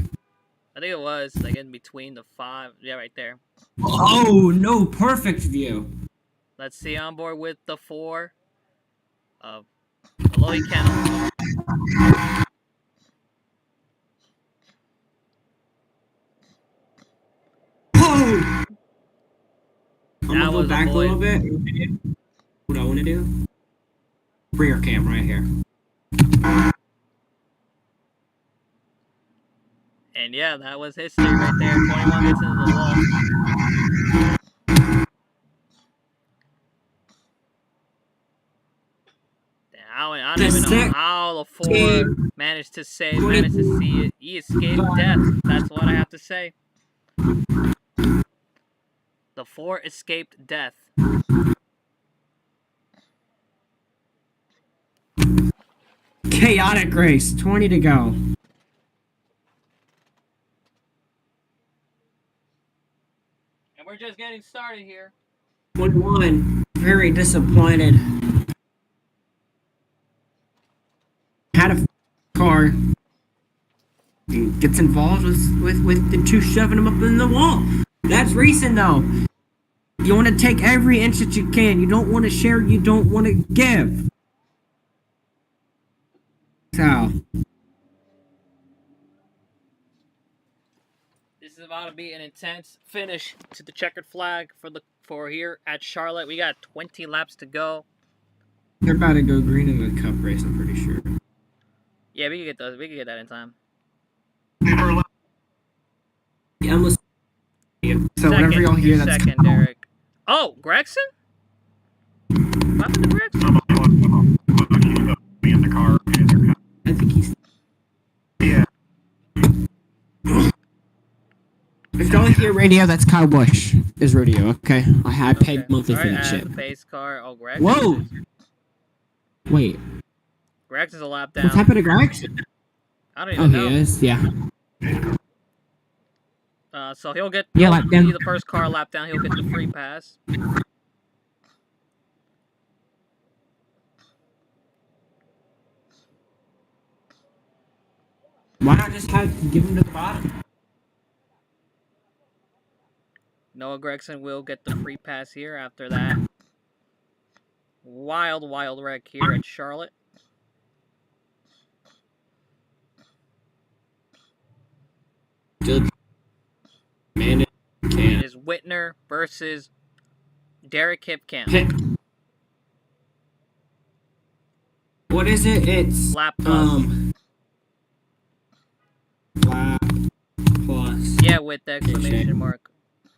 I think it was like in between the 5. Yeah, right there. Oh no! Perfect view. Let's see onboard with the 4. Aloy Kennel. Oh! I'm That gonna go was back a avoid. little bit. What I want to do? Rear cam right here. And yeah, that was history right there. 21 gets into the wall. I don't even know how the 4 managed to see it. He escaped death. That's what I have to say. The 4 escaped death. Chaotic race. 20 to go. And we're just getting started here. 21. Very disappointed. Had a car. Gets involved with the 2 shoving him up in the wall. That's racing though. You want to take every inch that you can. You don't want to share. You don't want to give. So. This is about to be an intense finish to the checkered flag for here at Charlotte. We got 20 laps to go. They're about to go green in the cup race, I'm pretty sure. Yeah, we can get those. We can get that in time. Yeah, I'm listening to you. So Second, whenever y'all hear that, second, Derek. Oh, Gregson? What happened to Gregson? In the car. I think he's. Yeah. If y'all hear radio, that's Kyle Busch. Is radio, okay? I paid monthly for that shit. Pace car. Oh, Gregson. Whoa! Wait, Gregson's a lap down. what's happened to Gregson? I don't even know. He is, yeah. So he'll get lap down. be the first car lap down. He'll get the free pass. Why not just give him to the bottom? Noah Gregson will get the free pass here after that. Wild wreck here at Charlotte. Good. Man, It is Whitner versus Derek Hipcamp. What is it? It's Lap plus. Lap plus. Yeah, with the exclamation mark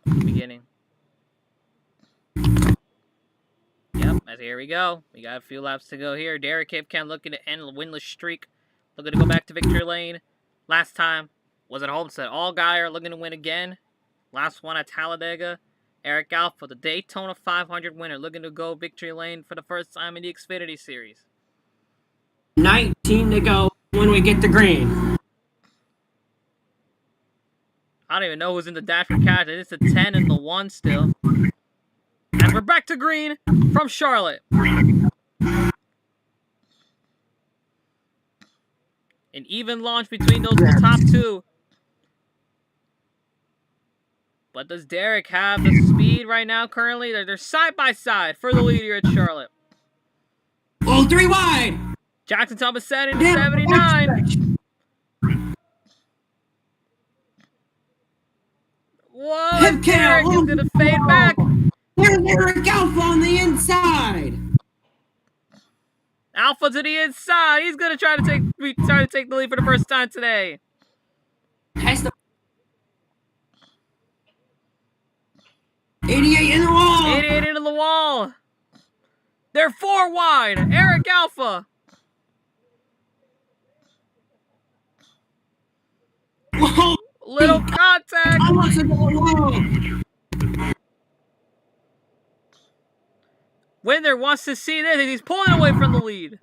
at the beginning. Yep, and here we go. We got a few laps to go here. Derek Hipcamp looking to end the winless streak. Looking to go back to victory lane. Last time was at Homestead. Allgaier looking to win again. Last one at Talladega. Eric Alfa, the Daytona 500 winner, looking to go victory lane for the first time in the Xfinity Series. 19 to go when we get the green. I don't even know who's in the dash for cash. It's the 10 and the 1 still. And we're back to green from Charlotte. An even launch between those top 2. But does Derek have the speed right now currently? They're side by side for the lead here at Charlotte. Oh, 3 wide. Jackson Thomas set into Damn, 79. Whoa, Hip Derek is going to fade back. There's Eric Alpha on the inside. Alpha to the inside. He's going to try to take the lead for the first time today. Has the 88 in the wall. 88 into the wall. They're 4 wide. Eric Alpha. Whoa. Little contact. Almost into the wall. Winder wants to see this. He's pulling away from the lead.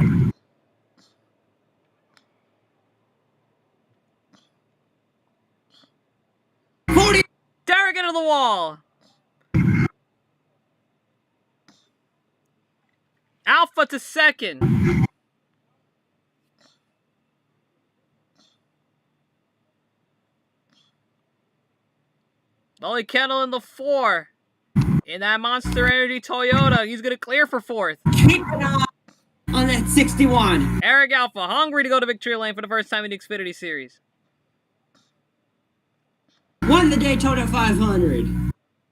Derek into the wall. Alpha to second. Molly Kettle in the 4. In that Monster Energy Toyota, he's going to clear for 4th. Keep an eye on that 61. Eric Alpha, hungry to go to victory lane for the first time in the Xfinity Series. Won the Daytona 500.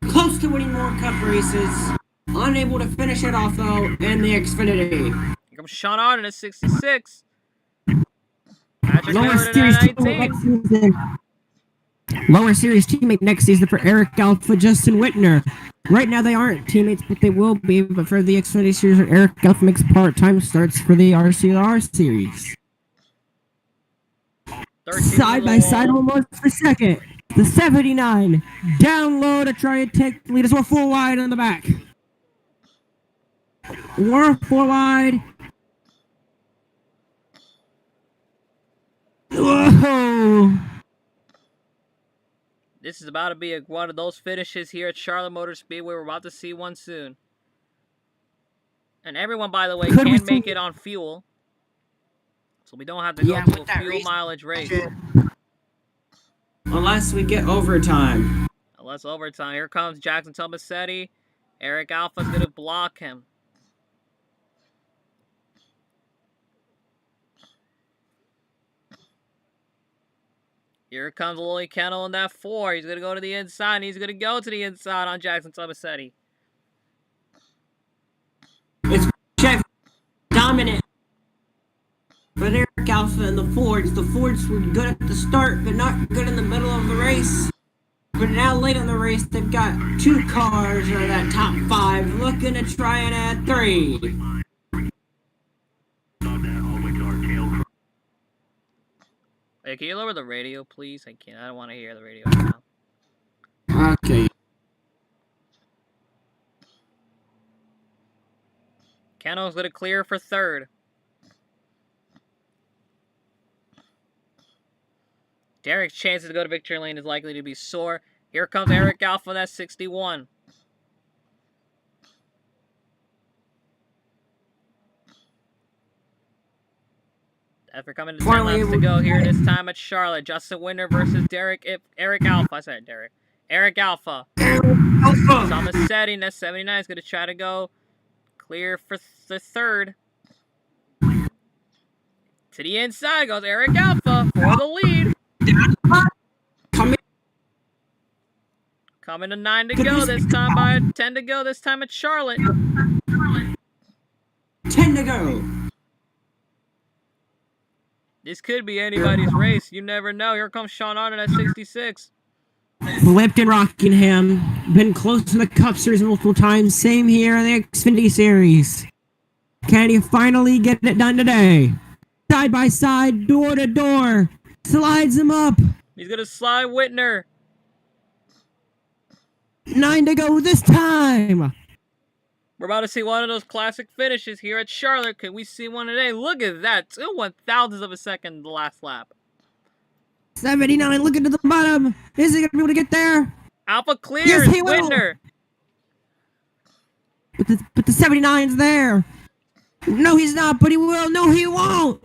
Close to winning more Cup races. Unable to finish it off, though, in the Xfinity. Here comes Sean Arden at 66. Patrick Lower Miller series at teammate 19. next season. Lower series teammate next season for Eric Alpha, Justin Whitner. Right now they aren't teammates, but they will be. But for the Xfinity Series, Eric Alpha makes part-time starts for the RCR Series. Side by side, almost for second. The 79 down low to try and take the lead as well. 4 wide on the back. We're 4 wide. Whoa! This is about to be one of those finishes here at Charlotte Motor Speedway. We're about to see one soon. And everyone, by the way, can make it on fuel. So we don't have to go to a fuel mileage race. Unless we get overtime. Unless overtime. Here comes Jackson Tomasetti. Eric Alpha's going to block him. Here comes Lily Kennel in that 4. He's going to go to the inside. And he's going to go to the inside on Jackson Tomasetti. It's Chevy dominant. But Eric Alpha and the Fords. The Fords were good at the start, but not good in the middle of the race. But now late in the race, they've got 2 cars in that top 5, looking to try and add 3. Hey, can you lower the radio, please? I can't. I don't want to hear the radio right now. Okay. Kennel's going to clear for 3rd. Derek's chances to go to victory lane is likely to be sore. Here comes Eric Alpha, that's 61. After coming to 10 laps to go here this time at Charlotte. Justin Winter versus Eric Alpha. I said Derek. Eric Alpha. Tomasetti, that's 79, is going to try to go clear for the 3rd. To the inside goes Eric Alpha for the lead. Coming to 9 to go this time by 10 to go this time at Charlotte. 10 to go. This could be anybody's race. You never know. Here comes Sean Arden at 66. Lipton Rockingham. Been close in the Cup Series multiple times. Same here in the Xfinity Series. Can he finally get it done today? Side by side, door to door. Slides him up. He's going to slide Whitner. 9 to go this time. We're about to see one of those classic finishes here at Charlotte. Can we see one today? Look at that. 2/1000th of a second the last lap. 79 looking to the bottom. Is he going to be able to get there? Alpha clears. Yes, he will. Whitner. But the 79's there. No, he's not, but he will. No, he won't.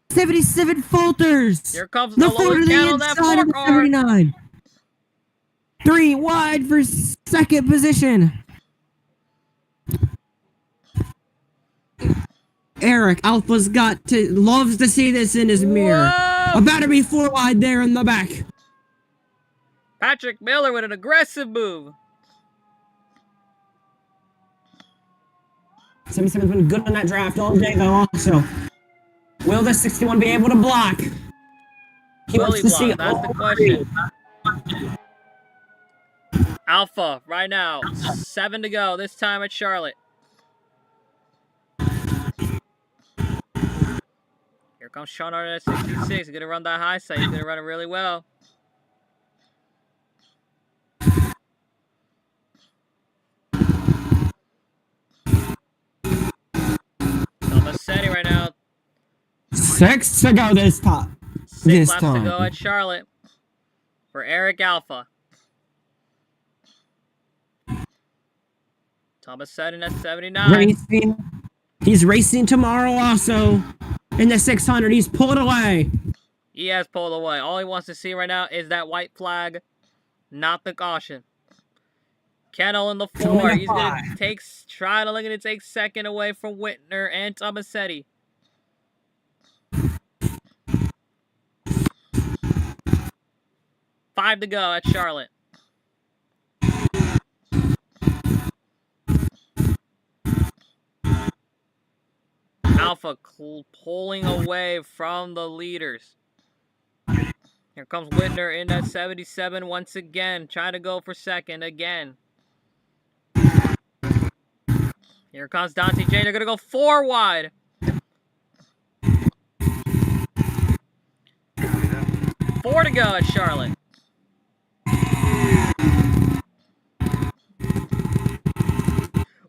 77 falters. Here comes the the lower count that 4 car. 79. 3 wide for second position. Eric Alpha's loves to see this in his mirror. Whoa! About to be 4 wide there in the back. Patrick Miller with an aggressive move. 77's been good on that draft all day, though, also. Will the 61 be able to block? He Will wants he to see block? That's the all question. Alpha, right now. 7 to go, this time at Charlotte. Here comes Sean Arden at 66. He's going to run that high side. He's going to run it really well. Tomasetti right now. 6 to go this time. 6 laps to go at Charlotte for Eric Alpha. Tomasetti at 79. Racing. He's racing tomorrow also. In the 600, he's pulled away. He has pulled away. All he wants to see right now is that white flag, not the caution. Kennel in the 4. He's going to try to take second away from Whitner and Tomasetti. Five to go at Charlotte. Alpha pulling away from the leaders. Here comes Whitner in that 77 once again, trying to go for second again. Here comes Dante J. They're going to go 4 wide. Four to go at Charlotte.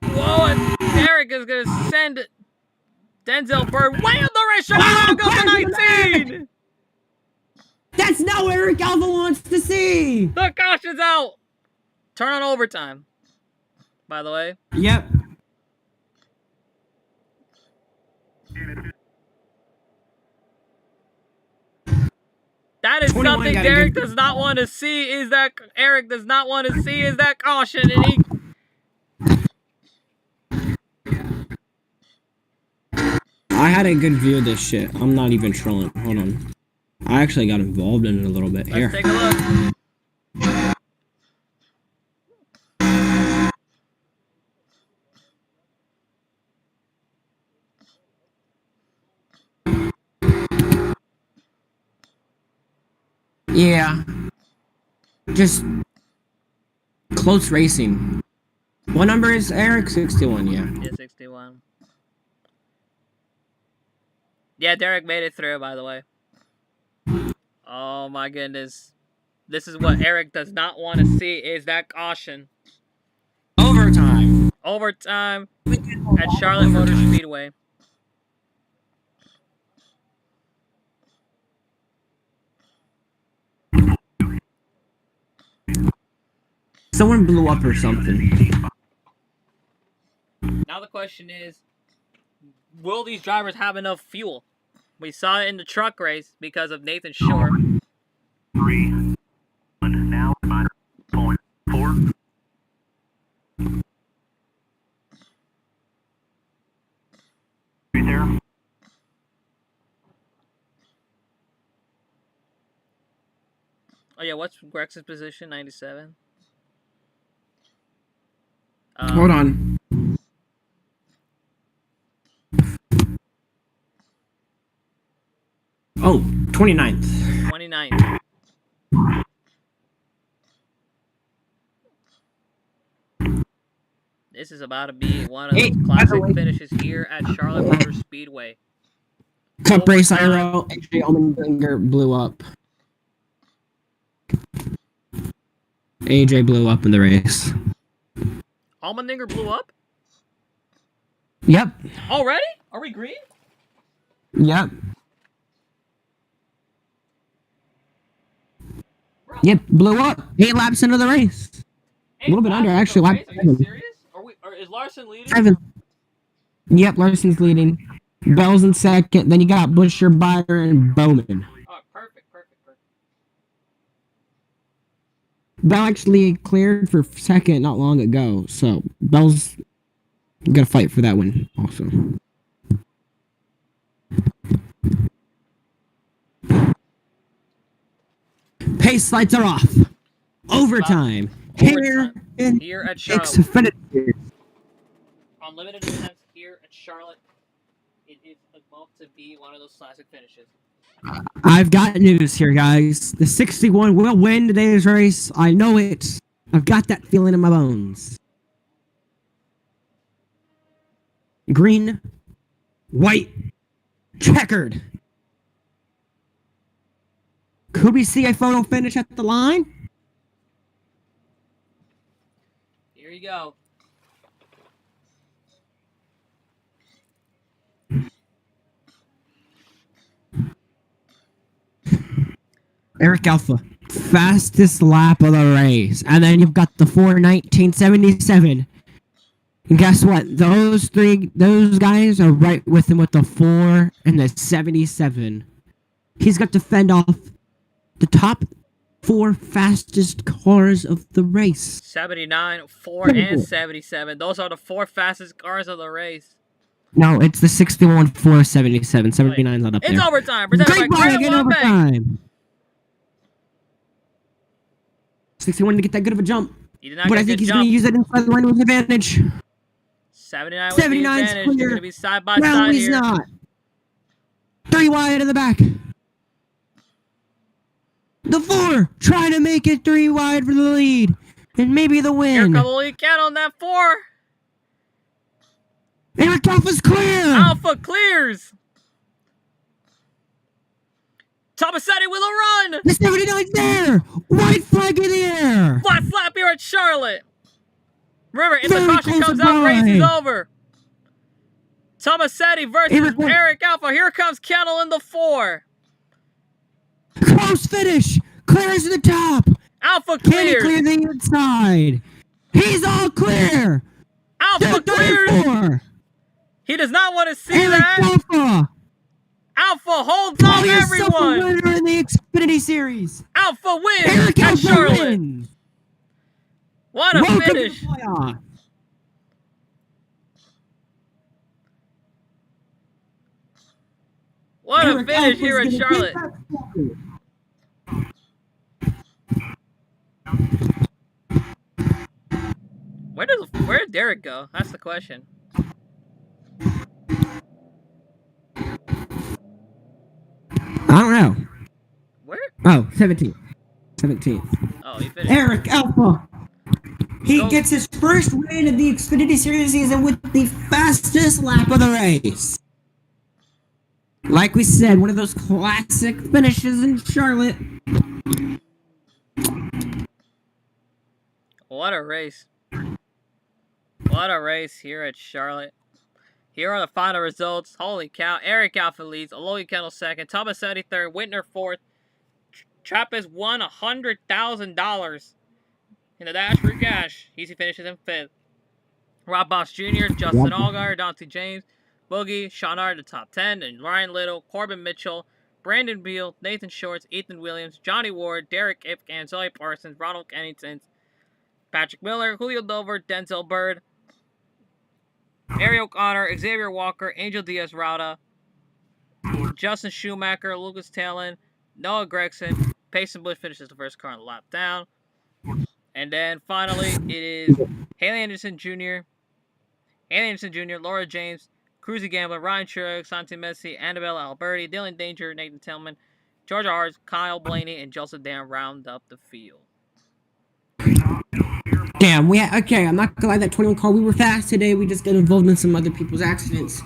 Whoa, and Derek is going to send Denzel Bird way on the race. Charlotte goes to 19. That's not what Eric Alpha wants to see. The caution's out. Turn on overtime, by the way. Yep. That is something Derek does not want to see. Eric does not want to see is that caution, and he. I had a good view of this shit. I'm not even trolling. Hold on. I actually got involved in it a little bit. Here. Let's take a look. Yeah. Just close racing. What number is Eric? 61, yeah. Yeah, 61. Yeah, Derek made it through, by the way. Oh my goodness. This is what Eric does not want to see is that caution. Overtime. Overtime at Charlotte Motor Speedway. Someone blew up or something. Now the question is, will these drivers have enough fuel? We saw it in the truck race because of Nathan Shore. 3, 1, now, 4. Right there. Oh yeah, what's Grex's position? 97. Hold on. Oh, 29th. 29th. This is about to be one of those classic finishes here at Charlotte Motor Speedway. Cup race IRO. AJ Allmendinger blew up. AJ blew up in the race. Allmendinger blew up? Yep. Already? Are we green? Yep. Yep, blew up. 8 laps into the race. A little bit under, actually. Lap Are you serious? Is Larson leading? 7. Yep, Larson's leading. Bell's in second. Then you got Busher, Byer, and Bowman. Oh, perfect. Bell actually cleared for second not long ago, so Bell's gonna fight for that one also. Pace lights are off. Overtime. Here in Here at Charlotte. Xfinity. Unlimited attempts here at Charlotte. It is about to be one of those classic finishes. I've got news here, guys. The 61 will win today's race. I know it. I've got that feeling in my bones. Green, white, checkered. Could we see a photo finish at the line? Here you go. Eric Alpha, fastest lap of the race. And then you've got the 4:19.77. And guess what? Those guys are right with him with the 4 and the 77. He's got to fend off the top 4 fastest cars of the race. 79, 4, and 77. Those are the 4 fastest cars of the race. No, it's the 61, 4, 77. 79's not up there. It's overtime. Presented by Credit in One Bank. overtime. 61 to get that good of a jump. He did not But get I a think good he's going jump. to use it inside the line with advantage. 79 with the 79's advantage. They're clear. going to be side by No, side he's here. not. 3 wide in the back. The 4 trying to make it 3 wide for the lead. And maybe the Here win. comes the lead count on that 4. Eric Alpha's clear. Alpha clears. Tomasetti with a run. The 79's there. White flag in the air. Flat flap here at Charlotte. Remember, if the Very caution close comes to out, race is line. over. Tomasetti versus Eric Alpha. Here comes Kettle in the 4. Close finish. Clears to the top. Alpha Can he clears. clear the inside? He's all clear. Alpha clears. 34. He does not want to see Eric that. Alpha. Alpha holds Call on yourself a everyone. winner in the Xfinity Series. Alpha wins Eric at Alpha Charlotte. wins. What a Welcome finish. to the playoffs. What a Eric finish Alpha's here at gonna Charlotte. get that record. Where did Derek go? That's the question. I don't know. Where? Oh, 17th. 17th. Oh, he finished. Eric Alpha. He Go. gets his first win of the Xfinity Series season with the fastest lap of the race. Like we said, one of those classic finishes in Charlotte. What a race. What a race here at Charlotte. Here are the final results. Holy cow. Eric Alpha leads. Aloy Kettle second. Tomasetti third. Whitner fourth. Trappist won $100,000 in the Dash for Cash. Easy finishes in fifth. Rob Boss Jr., Justin Allgaier, Dante James, Boogie, Sean R. the top 10, and Ryan Little, Corbin Mitchell, Brandon Beal, Nathan Shorts, Ethan Williams, Johnny Ward, Derek Ipken, Zoe Parsons, Ronald Kennington, Patrick Miller, Julio Dover, Denzel Bird, Ariel O'Connor, Xavier Walker, Angel Diaz Rauda, Justin Schumacher, Lucas Talon, Noah Gregson, Payson Bush finishes the first car on the lap down. And then finally, it is Haley Anderson Jr., Laura James, Cruzy Gambler, Ryan Truex, Santi Messi, Annabelle Alberti, Dylan Danger, Nathan Tillman, Georgia Hart, Kyle Blaney, and Joseph Dan round up the field. Damn, okay, I'm not gonna lie, that 21 car, we were fast today, we just got involved in some other people's accidents.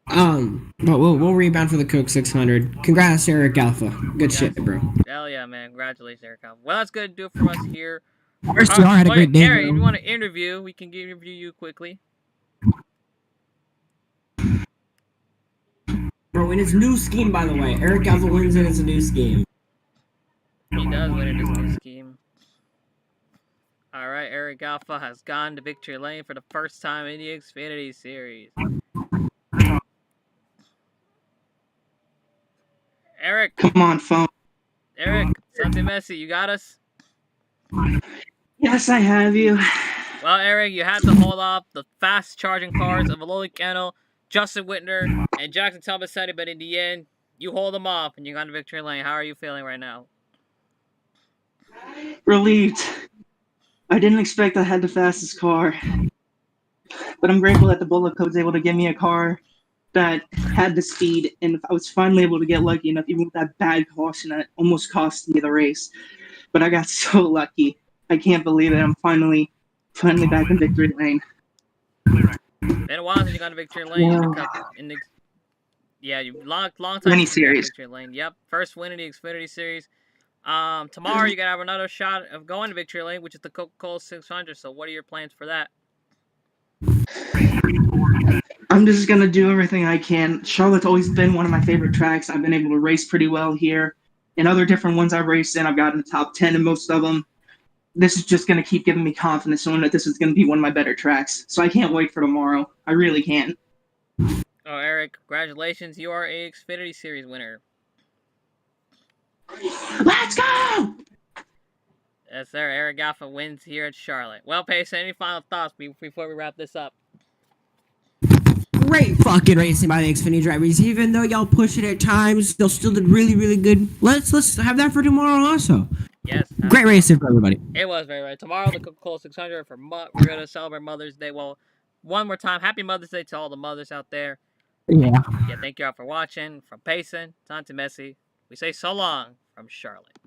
But we'll rebound for the Coke 600. Congrats, Eric Alpha. Good shit, bro. Hell yeah, man. Congratulations, Eric Alpha. Well, that's good to do it for us here. RCR had a great day, Eric, if bro. you want to interview, we can interview you quickly. Bro, in his new scheme, by the way, Eric Alpha wins in his new scheme. He does win in his new scheme. Alright, Eric Alpha has gone to victory lane for the first time in the Xfinity Series. Eric. Come on, phone. Eric, something messy. You got us? Yes, I have you. Well, Eric, you had to hold off the fast charging cars of Aloy Kennel, Justin Whitner, and Jackson Tomasetti, but in the end, you hold them off and you got to victory lane. How are you feeling right now? Relieved. I didn't expect I had the fastest car, but I'm grateful that the Bullet Code was able to give me a car that had the speed, and I was finally able to get lucky enough, even with that bad caution that almost cost me the race. But I got so lucky. I can't believe it. I'm finally back in victory lane. Been a while since you got a victory lane you long time Mini since you got a series. victory lane. Yep, first win in the Xfinity series. Tomorrow you gotta have another shot of going to victory lane, which is the Coca-Cola 600. So what are your plans for that? I'm just gonna do everything I can. Charlotte's always been one of my favorite tracks. I've been able to race pretty well here. In other different ones I've raced in, I've gotten the top 10 in most of them. This is just gonna keep giving me confidence, knowing that this is gonna be one of my better tracks. So I can't wait for tomorrow. I really can't. Oh, Eric, congratulations! You are a Xfinity series winner. Let's go! Yes, sir. Eric Alpha wins here at Charlotte. Well, Pace, any final thoughts before we wrap this up? Great fucking racing by the Xfinity drivers. Even though y'all push it at times, they'll still did really, really good. Let's have that for tomorrow also. Yes. Great racing for everybody. It was very right. Tomorrow, the Coca-Cola 600 we're gonna celebrate Mother's Day. Well, one more time, Happy Mother's Day to all the mothers out there. Yeah. Yeah, thank you all for watching. From Payson, Tante Messi, we say so long from Charlotte.